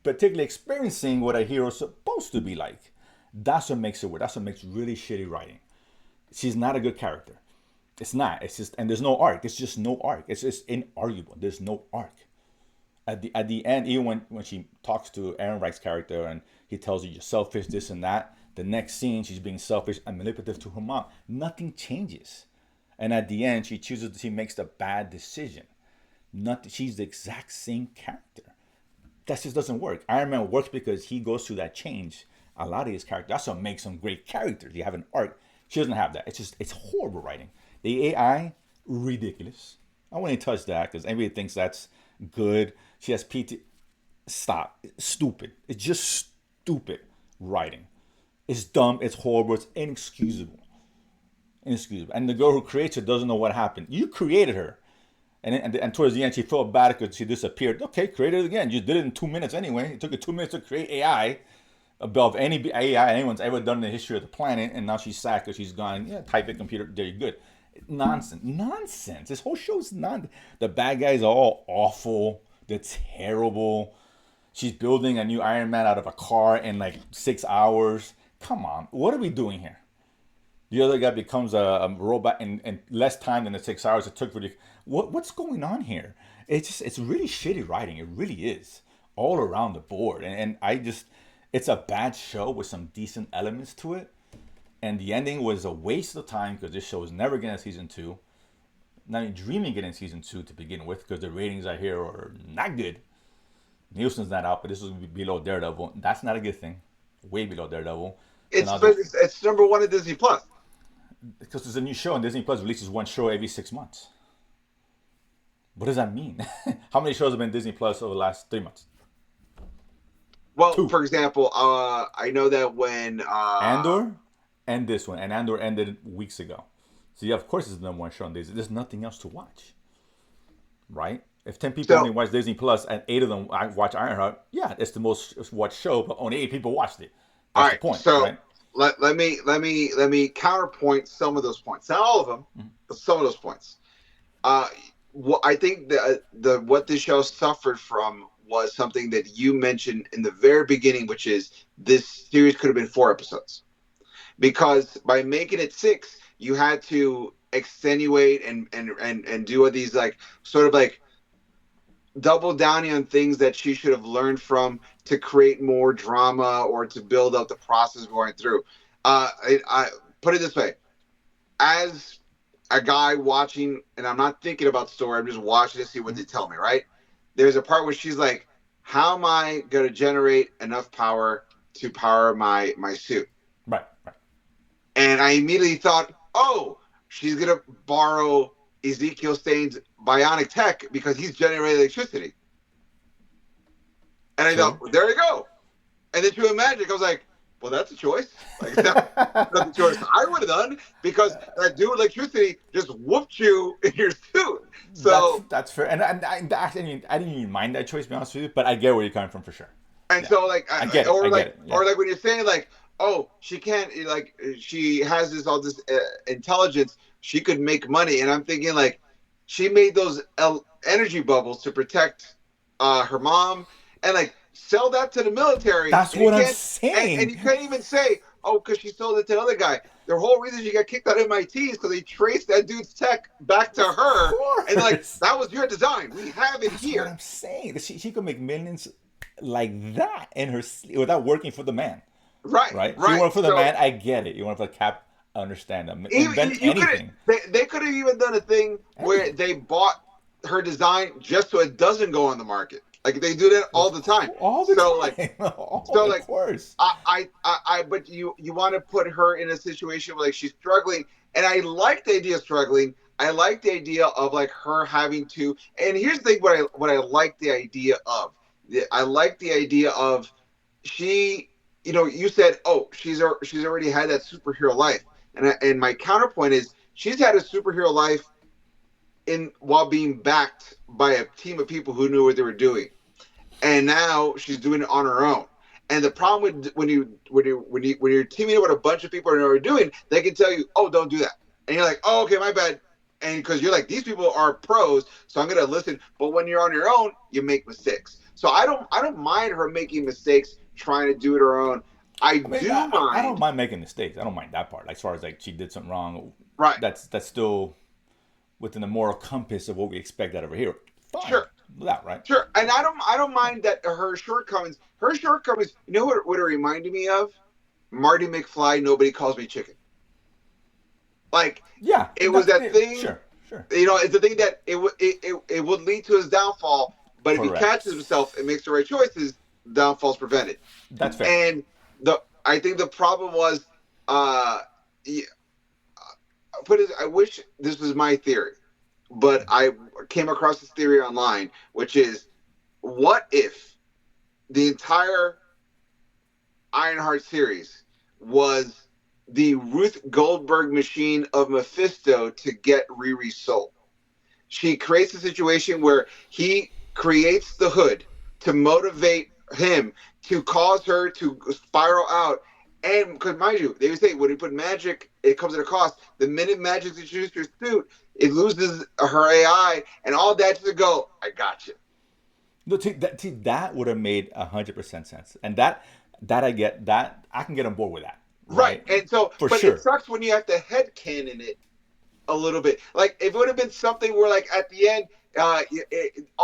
particularly experiencing what a hero's supposed to be like. That's what makes it weird. That's what makes really shitty writing. She's not a good character. It's not. It's just, and there's no arc. It's just no arc. It's just inarguable. There's no arc. At the end, even when she talks to Ironheart's character and he tells her you're selfish, this and that, the next scene she's being selfish and manipulative to her mom. Nothing changes. And at the end, she makes the bad decision. She's the exact same character. That just doesn't work. Iron Man works because he goes through that change. A lot of his characters. That's what makes them great characters. You have an arc. She doesn't have that. It's horrible writing. The AI, ridiculous. I wouldn't touch that because everybody thinks that's good. She has PT. Stop. It's stupid. It's just stupid writing. It's dumb. It's horrible. It's inexcusable. Inexcusable. And the girl who creates her doesn't know what happened. You created her. And towards the end, she felt bad because she disappeared. Okay, create it again. You did it in 2 minutes anyway. It took you 2 minutes to create AI above any AI anyone's ever done in the history of the planet. And now she's sacked because she's gone, yeah, type it, computer, there, you're good. Nonsense. Nonsense. This whole show's nonsense. The bad guys are all awful. They're terrible. She's building a new Iron Man out of a car in like 6 hours. Come on. What are we doing here? The other guy becomes a robot in less time than the 6 hours it took for the... What's going on here? It's really shitty writing. It really is. All around the board. And I just... It's a bad show with some decent elements to it. And the ending was a waste of time because this show is never getting a season 2. Not even dreaming getting season 2 to begin with because the ratings I hear are not good. Nielsen's not out, but this is below Daredevil. That's not a good thing. Way below Daredevil. It's number 1 at Disney Plus. Because it's a new show and Disney Plus releases one show every 6 months. What does that mean? How many shows have been Disney Plus over the last 3 months? Well, 2. For example, I know that when Andor and this one, and Andor ended weeks ago. So yeah, of course it's the number 1 show on Disney. There's nothing else to watch, right? If 10 people only watch Disney Plus and 8 of them watch Ironheart, yeah, it's the most watched show, but only 8 people watched it. That's all right, the point, so right? let me counterpoint some of those points. Not all of them, but some of those points. I think what this show suffered from was something that you mentioned in the very beginning, which is this series could have been 4 episodes. Because by making it 6, you had to extenuate and do all these like sort of like double downing on things that she should have learned from to create more drama or to build up the process going through. I put it this way. As a guy watching, and I'm not thinking about the story, I'm just watching to see what they tell me, right? There's a part where she's like, how am I going to generate enough power to power my suit? Right. And I immediately thought, oh, she's going to borrow Ezekiel Stain's bionic tech because he's generating electricity. And I thought, well, there you go. And then through magic, I was like, well, that's a choice. Like, that's a choice I would have done because that dude electricity just whooped you in your suit. So that's fair. And I didn't even mind that choice, to be honest with you, but I get where you're coming from for sure. And so, like, I get it. Or I like, get it. Yeah. Or like when you're saying, like, oh, she can't, like, she has all this intelligence, she could make money. And I'm thinking, like, she made those energy bubbles to protect her mom and, like, sell that to the military. That's what I'm saying. And you can't even say, oh, because she sold it to the other guy. The whole reason she got kicked out of MIT is because they traced that dude's tech back to her. And, like, that was your design. We have it here. That's what I'm saying. She could make millions like that in her sleep without working for the man. Right. If you work for the man, I get it. You work for the Cap, I understand them. Invent anything. They could have even done a thing where they bought her design just so it doesn't go on the market. Like they do that all the time. All the time. Like, of course. But you want to put her in a situation where like she's struggling, and I like the idea of struggling, I like the idea of like her having to. And here's the thing: what I like the idea of. I like the idea of she. You know, you said, oh, she's already had that superhero life, and my counterpoint is she's had a superhero life in while being backed by a team of people who knew what they were doing, and now she's doing it on her own. And the problem with when you're teaming up with a bunch of people who know what you're doing, they can tell you, "Oh, don't do that," and you're like, "Oh, okay, my bad." And because you're like, these people are pros, so I'm gonna listen. But when you're on your own, you make mistakes. So I don't mind her making mistakes, trying to do it her own. I I mean, do I don't mind, mind making mistakes. I don't mind that part. Like, as far as like she did something wrong, right? that's still within the moral compass of what we expect out of a hero. Fine, Sure, that right? sure, and I don't mind that her shortcomings. You know what it reminded me of? Marty McFly. Nobody calls me chicken. Like Yeah, it was that yeah, thing. sure, sure, It's the thing that it would lead to his downfall. But if he catches correct. himself and makes the right choices, downfall's prevented. That's fair. And I think the problem was, uh, I wish this was my theory, but I came across this theory online, which is, what if the entire Ironheart series was the Ruth Goldberg machine of Mephisto to get Riri's soul? She creates a situation where he creates the hood to motivate him to cause her to spiral out. And because mind you, they say when you put magic, it comes at a cost. The minute magic's introduced to your suit, it loses her AI and all that to go. I got you. No, that would have made 100% sense, and that I get that I can get on board with that, Right. right? And so, For but it sure. sucks when you have to headcanon it a little bit. Like if it would have been something where, like at the end, all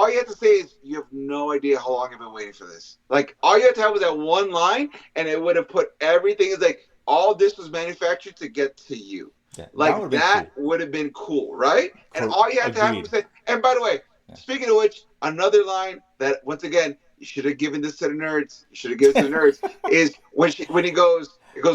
you have to say is you have no idea how long I've been waiting for this. Like all you have to have was that one line, and it would have put everything. Is like all this was manufactured to get to you. Yeah, that would Like have been that cool. would have been cool, right? And all you have to have him Agreed. say. And by the way, Yeah. speaking of which, another line that once again you should have given this to the nerds. You should have given it to the nerds is when he goes,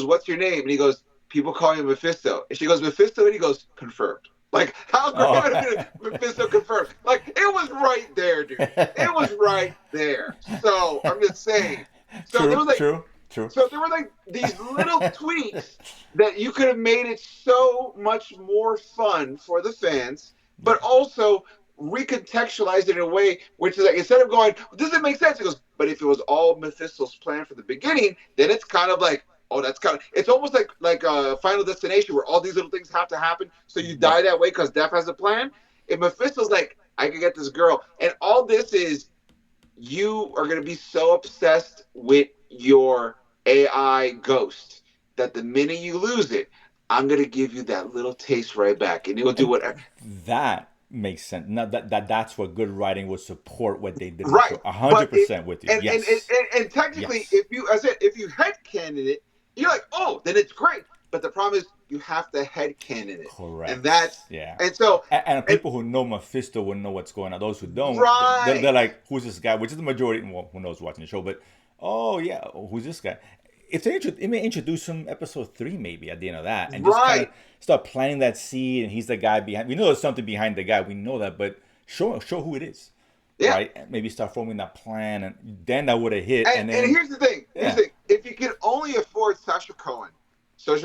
"What's your name?" And he goes, "People call me Mephisto." And she goes, "Mephisto," and he goes, "Confirmed." Like, how great Oh. would it have been if Mephisto confirmed? Like, it was right there, dude. It was right there. So I'm just saying. So there True, was like, true, true. so there were like these little tweaks that you could have made it so much more fun for the fans, Yeah. but also recontextualized it in a way which is like, instead of going, "Does it make sense?" It goes, "But if it was all Mephisto's plan from the beginning, then it's kind of like, oh, that's kind of, it's almost like a Final Destination where all these little things have to happen, so you Yeah. die that way because Death has a plan." If Mephisto's like, "I can get this girl," and all this is, you are going to be so obsessed with your AI ghost that the minute you lose it, I'm going to give you that little taste right back, and you'll do And whatever. that makes sense. Now that's what good writing would support what they did in the Right, show. A but hundred it percent with you. and and, and, Yes. and and technically, Yes. if you headcanon it, you're like, oh, then it's great. But the problem is, you have to headcanon it, and Correct. that's Yeah. and so And and people who know Mephisto will know what's going on. Those who don't, they're right, like, "Who's this guy?" Which is the majority. Well, who knows watching the show? But oh yeah, who's this guy? If it may introduce him episode 3 maybe at the end of that, and just kind of right, start planting that seed. And he's the guy behind. We know there's something behind the guy. We know that, but show who it is, yeah. right? And maybe start forming that plan, and then that would have hit. And And and then here's the thing. Here's yeah, the thing. If you can only afford Sacha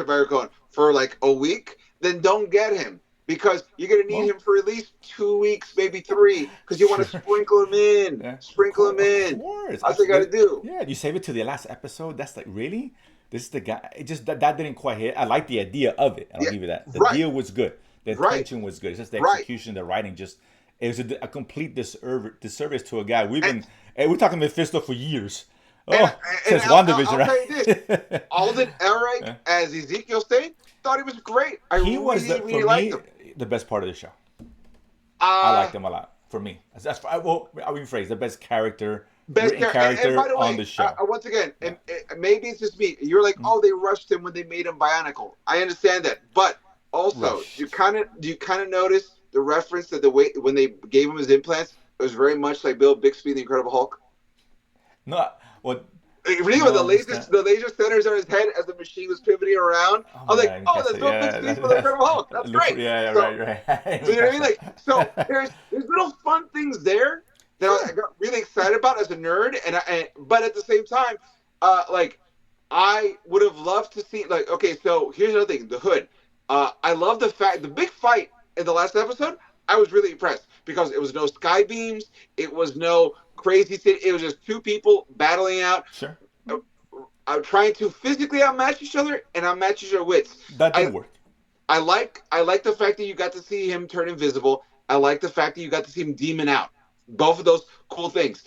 Baron Cohen, for like a week, then don't get him because you're gonna need well, him for at least 2 weeks, maybe three, because you want to sure. sprinkle him in, Yeah, sprinkle him of in. course. That's what you got to do. Yeah, you save it to the last episode. That's like really. This is the guy. It just that didn't quite hit. I like the idea of it, and I'll Yeah, give you that. The right, deal was good. The right, intention was good. It's just the right. execution, the writing. Just it was a complete disservice to a guy. And We're talking Mephisto for years. and Oh, and since I'll WandaVision, tell you this: right? Alden Ehrenreich Yeah. as Ezekiel Stain, thought he was great. I He was really for really liked me him. the best part of the show. I Uh liked him a lot. For me, well, I'll rephrase the best character, Best written character. And by character the on way, the show. once again, Yeah. and maybe it's just me. You're like, oh, they rushed him when they made him bionicle. I understand that, but also, Rushed. do you kind of notice the reference that the way when they gave him his implants, it was very much like Bill Bixby, the Incredible Hulk. No, what? Really, when No, what's that? the laser centers on his head as the machine was pivoting around, Oh I my was like, god, you "Oh, can't that's say no big yeah. scene for the Incredible Hulk. That's Look for great." yeah, yeah, So, right, right. I didn't so even you know what I catch mean? Like, that. so there's little fun things there that I Sure. got really excited about as a nerd, but at the same time, like I would have loved to see like okay, so here's another thing, the Hood. I love the big fight in the last episode. I was really impressed because it was no sky beams, it was no crazy thing. It was just two people battling out, Sure. uh, trying to physically outmatch each other and outmatch each other wits. That I did work. I like the fact that you got to see him turn invisible. I like the fact that you got to see him demon out. Both of those cool things.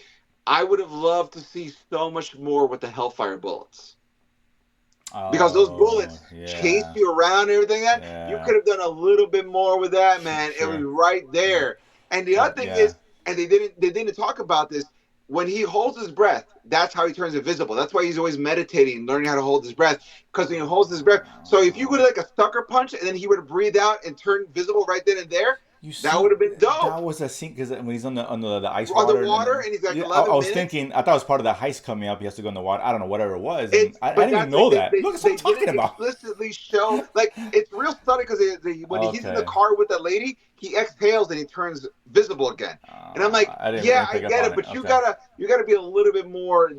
I would have loved to see so much more with the Hellfire bullets because those Oh, bullets chase yeah. you around and everything that you Yeah. could have done a little bit more with that, man. It was Sure. right Yeah. there. And the other thing Yeah. is, and they didn't talk about this, when he holds his breath, that's how he turns invisible. That's why he's always meditating, learning how to hold his breath, because when he holds his breath. So if you would like a sucker punch and then he would breathe out and turn visible right then and there, You that would see, have been that dope. was a scene because when he's on the ice On the water, and water, then and he's like yeah, I 11 was minutes. thinking, I thought it was part of the heist coming up. He has to go in the water. I don't know whatever it was, and It's I but didn't even that's like know that. Look, that's what I'm they talking didn't about. explicitly show like it's real funny because when he's in the Okay, car with that lady, he exhales and he turns visible again. And I'm like, I yeah, didn't I pick up get on it, it. but Okay, you gotta be a little bit more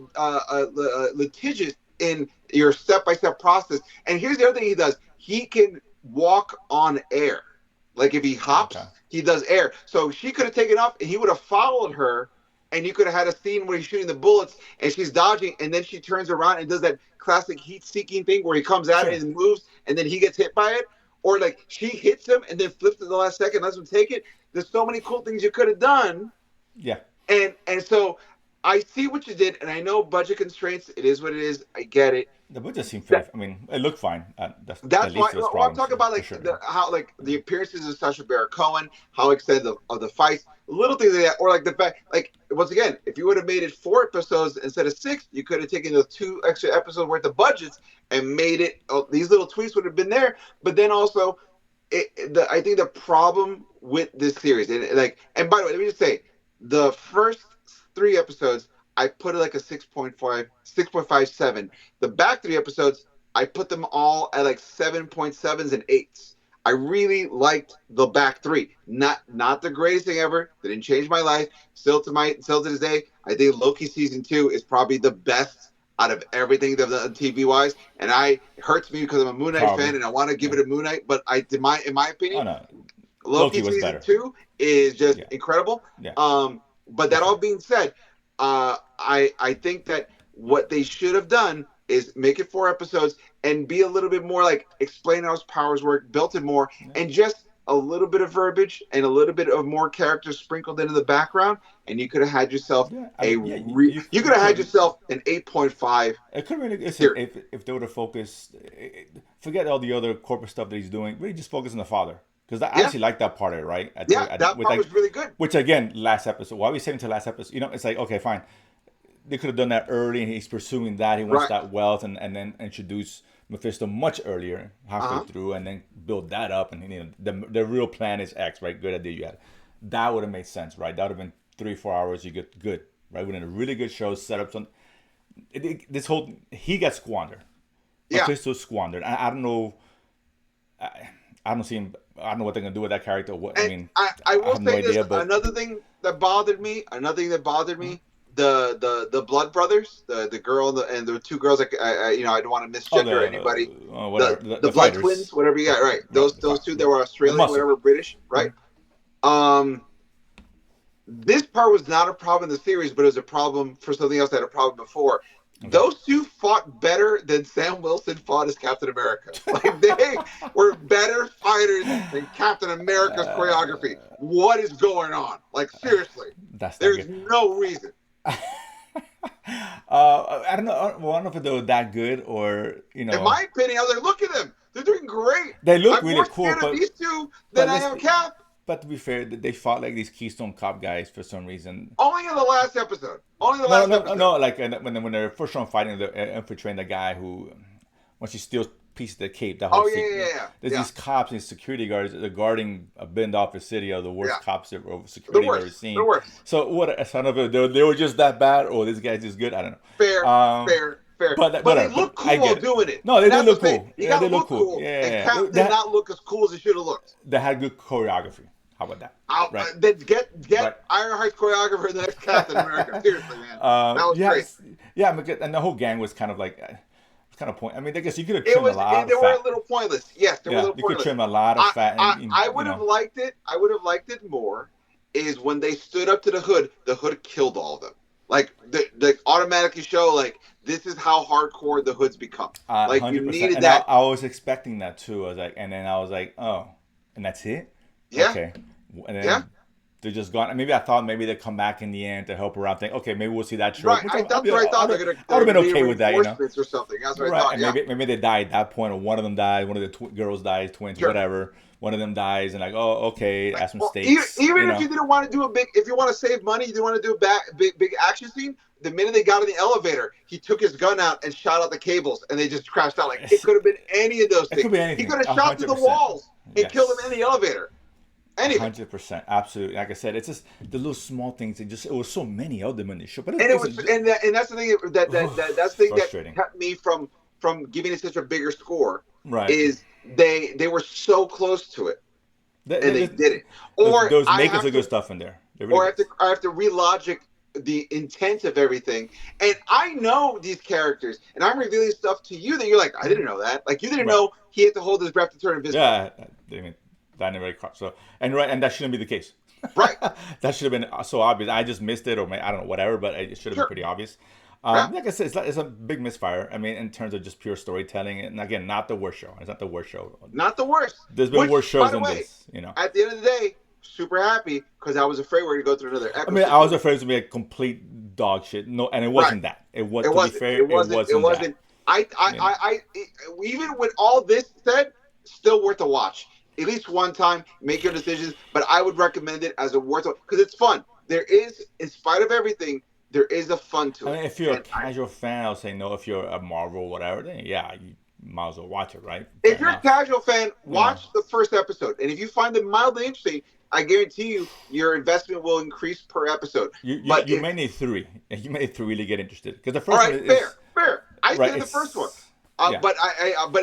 litigious in your step by step process. And here's the other thing he does: he can walk on air. Like if he okay, hops, he does air. So she could have taken off, and he would have followed her, and you could have had a scene where he's shooting the bullets and she's dodging, and then she turns around and does that classic heat-seeking thing where he comes at it sure, and moves, and then he gets hit by it, or like she hits him and then flips at the last second, lets him take it. There's so many cool things you could have done, yeah. and so I see what you did, and I know budget constraints. It is what it is. I get it. The budget seemed fair. That I mean, it looked fine. That that's why leads to its well, I'm problems talking about for like sure. the how like the appearances of Sacha Baron Cohen, how extended of the fights, little things like that, or like the fact like once again, if you would have made it 4 episodes instead of 6, you could have taken those 2 extra episodes worth of budgets and made it. Oh, these little tweaks would have been there, but then also, I think the problem with this series and by the way, let me just say, the first 3 episodes I put it like a 6.5, 6.57. The back 3 episodes I put them all at like 7.7s and 8s. I really liked the back three. Not the greatest thing ever. They didn't change my life. Still to this day, I think Loki season 2 is probably the best out of everything they've done TV wise. And it hurts me because I'm a Moon Knight Probably, fan and I want to give yeah. it a Moon Knight. But in my Oh opinion, no, Loki Loki was season better. 2 is just Yeah, incredible. yeah, But for that all sure. being said, I think that what they should have done is make it 4 episodes and be a little bit more like explain how his powers work, built it more, Yeah, and just a little bit of verbiage and a little bit of more characters sprinkled into the background, and you could have had yourself yeah. I mean, yeah. you could You have had could. yourself an 8.5 It could really listen series. if they would have focused, forget all the other corporate stuff that he's doing. Really, just focus on the father because I Yeah, actually like that part of it, right? yeah, that With part like, was really good. which again, last episode. Why are we saving to last episode? It's like okay, fine. They could have done that early, and he's pursuing that. He wants Right. that wealth, and then introduce Mephisto much earlier, Uh halfway huh. through, and then build that up. And the real plan is X, right? Good idea you had. That would have made sense, right? That would have been 3 4 hours. You get good, right? Within a really good show, set up some. This whole he got squandered. Yeah. Mephisto squandered. I don't know. I don't see him. I don't know what they're gonna do with that character. What I And mean, I I will have no say this: idea. But another thing that bothered me, the Blood Brothers, the girl and the two girls. Like, I don't want to oh misgender the anybody. whatever The the Blood Twins, fighters, whatever you got. Right, those two that were the Australian, muscle. whatever, British, right? Um, this part was not a problem in the series, but it was a problem for something else that had a problem before. Okay. Those two fought better than Sam Wilson fought as Captain America. Like they were better fighters than Captain America's choreography. What is going on? Like seriously, That's not there's good. no reason. I don't know. Well, I don't know if they were that good or In my opinion, I was like, look at them. They're doing great. they look I'm really more cool. scared of these two than But I let's am Cap. but to be fair, they fought like these Keystone Cop guys for some reason. Only in the last episode. Only in the No, last no, no, episode. no. Like when they're first on fighting, they're infiltrating the guy who, when she steals piece of the cape, that whole Oh yeah, scene. yeah, yeah, yeah. There's Yeah. these cops and security guards that are guarding a binned office city of the worst Yeah. cops or The security I've ever worst. The seen. worst. So what? I don't know if they were just that bad or this guy's just good. I don't know. Fair, fair, fair. But they Whatever. But look I cool while get it. doing it. No, they And do that's what look I'm saying. cool. You Yeah, they gotta look look cool. cool. And Yeah, Cap did not look as cool as he should have looked. they had good choreography. How about that? Right. Then get Right. Ironheart's choreographer in the next Captain America. Seriously, man. That was great. Yeah, and the whole gang was kind of like, it's kind of point. I mean, I guess you could have It trimmed a was. lot They of were a fat. little pointless. Yes, they were a Yeah, little you could pointless. trim a lot of fat, I would have liked it. I would have liked it more. Is when they stood up to the hood killed all of them. Like they automatically show like this is how hardcore the hoods become. Like you 100%. needed And that. I was expecting that too. I was like, and then I was like, oh, and that's it. Yeah. Okay. And then Yeah. they're just gone. Maybe I thought maybe they'd come back in the end to help her out. Think, okay, maybe we'll see that trope. Right. That's what I thought. They're gonna. I would have been okay be with that, you know. reinforcements or something. That's what I Right, thought. and Yeah. maybe they die at that point, or one of them dies, one of the girls dies, twins, Sure. whatever. One of them dies, and like, oh, okay, add some Well, stakes. even if you didn't want to do if you want to save money, you didn't want to do a big action scene. The minute they got in the elevator, he took his gun out and shot out the cables, and they just crashed out. Like it could have been any of those It things. could be anything. He could have shot through the 100%. walls and Yes. killed him in the elevator. Anything. 100%, absolutely. Like I said, it's just the little small things. It was so many of them in the show, but And it was, and that's the thing that's the thing frustrating. that kept me from giving it such a bigger score. Right. Is they were so close to it, and they didn't. Or those I makers have of good to, stuff in there. or I have to relogic the intent of everything. And I know these characters, and I'm revealing stuff to you that you're like, I didn't know that. Like you didn't know he had to hold his breath to turn invisible. Yeah, I mean that never crossed. So and that shouldn't be the case. Right. That should have been so obvious. I just missed it, or I don't know, whatever. But it should have been pretty obvious. Like I said, it's a big misfire. I mean, in terms of just pure storytelling, and again, not the worst show. It's not the worst show. Not the worst. There's been worse shows than way, this. You know. At the end of the day, super happy because I was afraid we were going to go through another episode. I mean, I was afraid it was going to be a complete dog shit. No, and it wasn't that. It wasn't. It wasn't. That. I even with all this said, still worth a watch. At least one time, make your decisions. But I would recommend it as a worth because it's fun. There is, in spite of everything, there is a fun to it. I mean, if you're a casual fan, I would say no. If you're a Marvel or whatever, then yeah, you might as well watch it, right? If you're a casual fan, watch the first episode. And if you find it mildly interesting, I guarantee you your investment will increase per episode. You may need 3. You may need 3 really get interested. Because the first one is... Fair. I stayed in the first one. But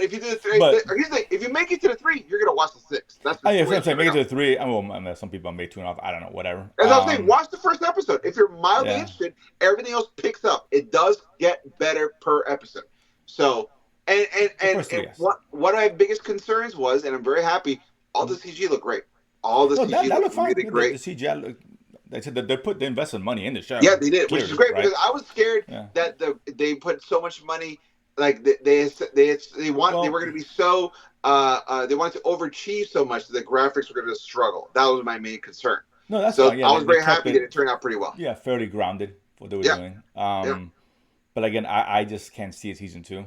if you do the 3, here's the thing, if you make it to the 3, you're gonna watch the 6. That's the I'm saying make it to the 3. I mean, some people may tune off. I don't know, whatever. As I was saying, watch the first episode. If you're mildly interested, everything else picks up. It does get better per episode. So, and one of my biggest concerns was, and I'm very happy, all the CG looked great. All the CG looked really great. The CGI they said that they invested money in the show. Yeah, they did, which is great because I was scared that they put so much money. Like they were going to be so they wanted to overachieve so much that the graphics were going to struggle. That was my main concern. No, that's so fine. Yeah, I was very happy that it turned out pretty well. Yeah, fairly grounded what they were doing. But again, I just can't see a season 2.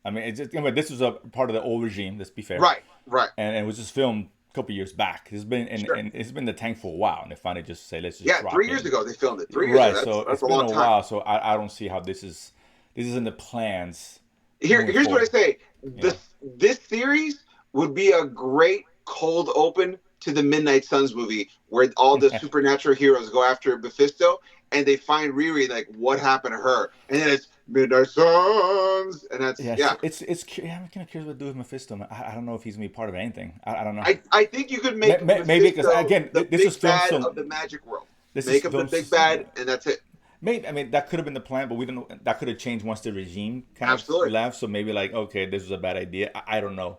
I mean, this was a part of the old regime. Let's be fair. Right. And it was just filmed a couple years back. It's been and it's been the tank for a while, and they finally just say let's just drop 3 years ago they filmed it. 3 years ago. So that's it's been a time. while. So I don't see how this is in the plans. Here's what I say. This series would be a great cold open to the Midnight Suns movie where all the supernatural heroes go after Mephisto and they find Riri like what happened to her, and then it's Midnight Suns, and that's It's I'm kind of curious what to do with Mephisto. I don't know if he's gonna be part of anything. I don't know. I think you could make maybe because again the this big is filmed bad of the magic world. Make him the big bad, and that's it. Maybe, I mean, that could have been the plan, but we don't know. That could have changed once the regime kind of left. So maybe like, okay, this was a bad idea. I don't know.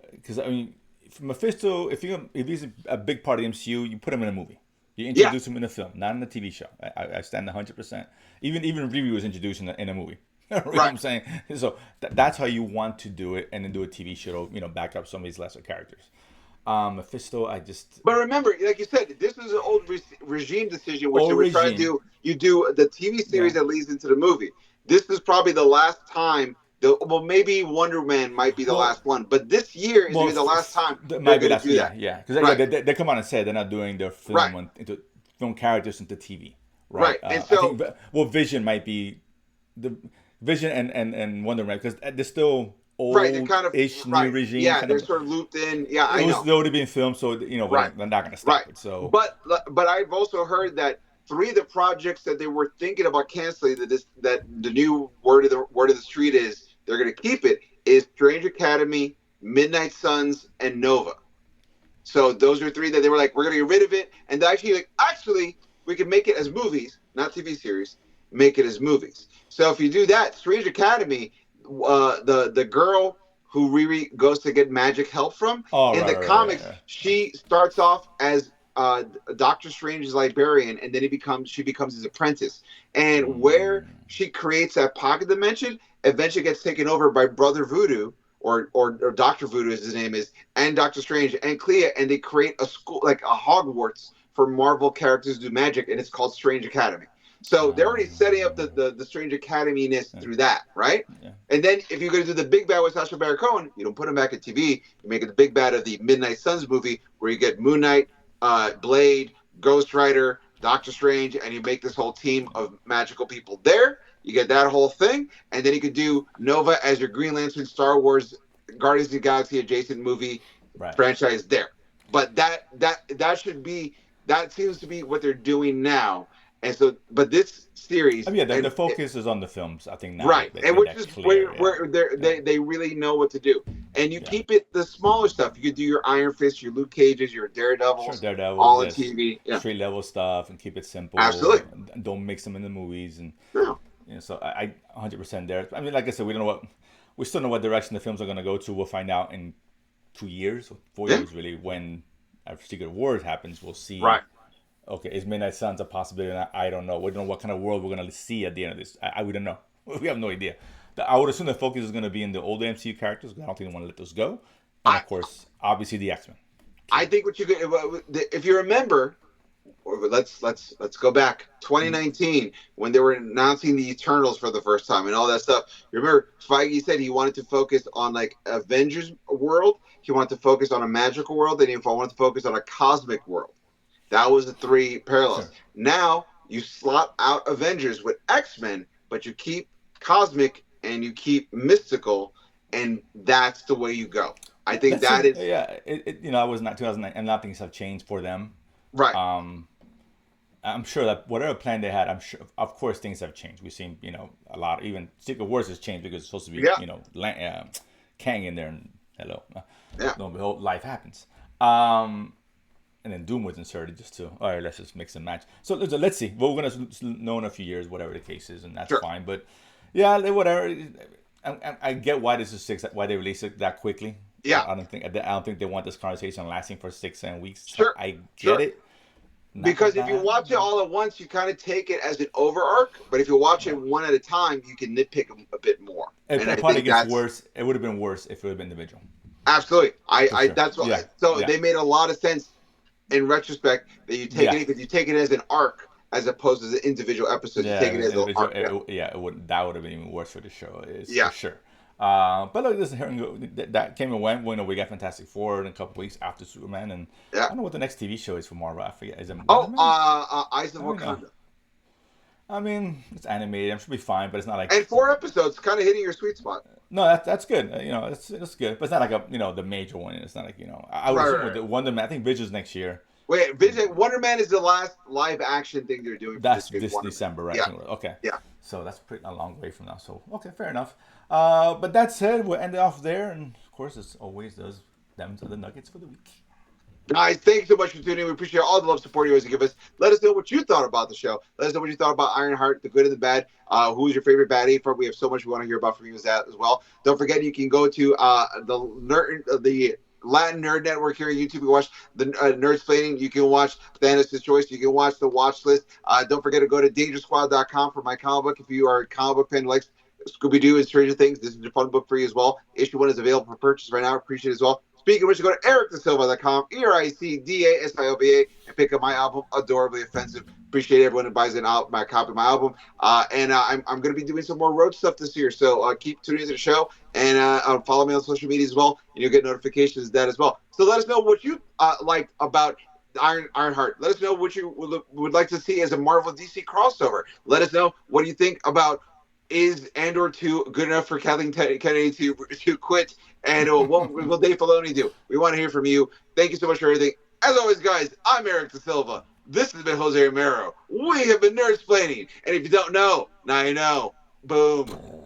Because, I mean, Mephisto, if he's a big part of the MCU, you put him in a movie. You introduce him in a film, not in a TV show. I stand 100%. Even Riri was introduced in a movie. You know what I'm saying? So that's how you want to do it, and then do a TV show, back up some of these lesser characters. Mephisto, But remember, like you said, this is an old regime decision, which they were trying to do. You do the TV series that leads into the movie. This is probably the last time. Maybe Wonder Man might be the last one, but this year is going to be the last time they're going to do that. Yeah, because they come out and say they're not doing their film into film characters into TV. Right. And so, I think, Vision might be the Vision and Wonder Man because they're still Right, they're kind of old-ish new right. regime Yeah, kind they're of. sort of looped in. Yeah, It I was know. already being filmed, so Right, they're not gonna right. stop it. So But I've also heard that three of the projects that they were thinking about canceling, that the new word of the street is they're going to keep it, is Strange Academy, Midnight Suns, and Nova. So those are three that they were like, we're going to get rid of it, and actually we can make it as movies, not TV series. Make it as movies. So if you do that, Strange Academy, the girl who Riri goes to get magic help from oh in right, the right, right, comics, right, right. she starts off as Doctor Strange's librarian, and then she becomes his apprentice. And where Mm, she creates that pocket dimension, eventually gets taken over by Brother Voodoo, or Doctor Voodoo, as his name is, and Doctor Strange and Clea, and they create a school like a Hogwarts for Marvel characters to do magic, and it's called Strange Academy. So they're already setting up the Strange Academy ness yeah, through that, right? yeah. And then if you're going to do the big bad with Sacha Baron Cohen, you don't put him back in TV. You make it the big bad of the Midnight Suns movie, where you get Moon Knight, Blade, Ghost Rider, Doctor Strange, and you make this whole team of magical people there. You get that whole thing, and then you could do Nova as your Green Lantern, Star Wars, Guardians of the Galaxy adjacent movie Right. franchise there. But that seems to be what they're doing now. And so, but this I series, mean, yeah, the and focus is on the films. I think now right, they and made which that is clear. Yeah, where yeah, they really know what to do. And you yeah. keep it the smaller stuff. You could do your Iron Fist, your Luke Cages, your Sure, Daredevils, Daredevil, all on yes, TV. Yeah, street level stuff, and keep it simple. absolutely. And don't mix them in the movies, and No, so I 100% there. I mean, like I said, we don't know we still know what direction the films are going to go to. We'll find out in 2 years, or four yeah, years, really, when a Secret Wars happens. We'll see. right. Okay, is Midnight Suns a possibility? I don't know. We don't know what kind of world we're going to see at the end of this. We don't know. We have no idea. I would assume the focus is going to be in the old MCU characters. I don't think they want to let those go. And I of course, obviously the X Men. I Key. think what you could, if you remember, let's go back Mm, 2019 when they were announcing the Eternals for the first time and all that stuff. Remember, Feige said he wanted to focus on like Avengers world. He wanted to focus on a magical world, and he wanted to focus on a cosmic world. That was the three parallels. sure. Now you slot out Avengers with X-Men, but you keep cosmic and you keep mystical, and that's the way you go. I think Let's that see. is Yeah, I was not 2009, and nothing have changed for them. right. Um, I'm sure that whatever plan they had, I'm sure, of course, things have changed. We've seen, a lot. Even Secret Wars has changed because it's supposed to be, Yeah, Kang in there, and hello, yeah. lo and behold, life happens. Um, and then Doom was inserted just to, all right, let's just mix and match. So let's see. Well, we're gonna know in a few years, whatever the case is, and that's Sure. fine. But yeah, whatever. I get why this is six, why they released it that quickly. Yeah, I don't think they want this conversation lasting for 6 7 weeks. So sure, I get sure. it. Not that Because if you bad. watch it all at once, you kind of take it as an over arc. But if you watch it Right. one at a time, you can nitpick a bit more. It, And I it probably think gets that's worse. It would have been worse if it would have been individual, absolutely. for sure. That's what. Yeah, So yeah, they made a lot of sense in retrospect that you take yeah, it because you take it as an arc as opposed to the individual episodes. You yeah. take it as an Individual. arc. Yeah, Yeah, it would. That would have been even worse for the show. Is for yeah, sure. But look, this here and go. That came and went. We got Fantastic Four in a couple weeks after Superman, and I yeah. don't know what the next TV show is for Marvel. I forget. Is it Wonder Oh, Man? Eyes of I don't know. Wakanda. I mean, it's animated. I'm sure it'll be fine, but it's not like And 4 episodes, kind of hitting your sweet spot. no. That's good. It's good, but it's not like the major one. It's not like I would Right, assume right, with right. the Wonder Man. I think Vision's next year. Wait, Wonder Man is the last live action thing they're doing for this That's big this Wonder Man. December, right? Yeah, Okay. yeah. So that's a long way from now. So, okay, fair enough. But that said, we'll end it off there. And, of course, as always, them are the nuggets for the week. Guys, thanks so much for tuning in. We appreciate all the love support you always give us. Let us know what you thought about the show. Let us know what you thought about Ironheart, the good and the bad. Who's your favorite baddie? For we have so much we want to hear about from you as well. Don't forget you can go to the Latin Nerd Network here on YouTube. You can watch the Nerdsplaining. You can watch Thanos' Choice. You can watch the watch list. Don't forget to go to dangersquad.com for my comic book. If you are a comic book fan who likes Scooby Doo and Stranger Things, this is a fun book for you as well. Issue 1 is available for purchase right now. Appreciate it as well. Speaking of which, go to ericdasilva.com, EricDasilva, and pick up my album, Adorably Offensive. Appreciate everyone who buys my copy of my album. I'm going to be doing some more road stuff this year, so keep tuning into the show and follow me on social media as well, and you'll get notifications of that as well. So let us know what you liked about Ironheart. Let us know what you would like to see as a Marvel DC crossover. Let us know what you think about is Andor 2 good enough for Kathleen Kennedy to quit? And what will Dave Filoni do? We want to hear from you. Thank you so much for everything. As always, guys, I'm Eric Da Silva. This has been Jose Romero. We have been Nerdsplaining. And if you don't know, now you know. Boom.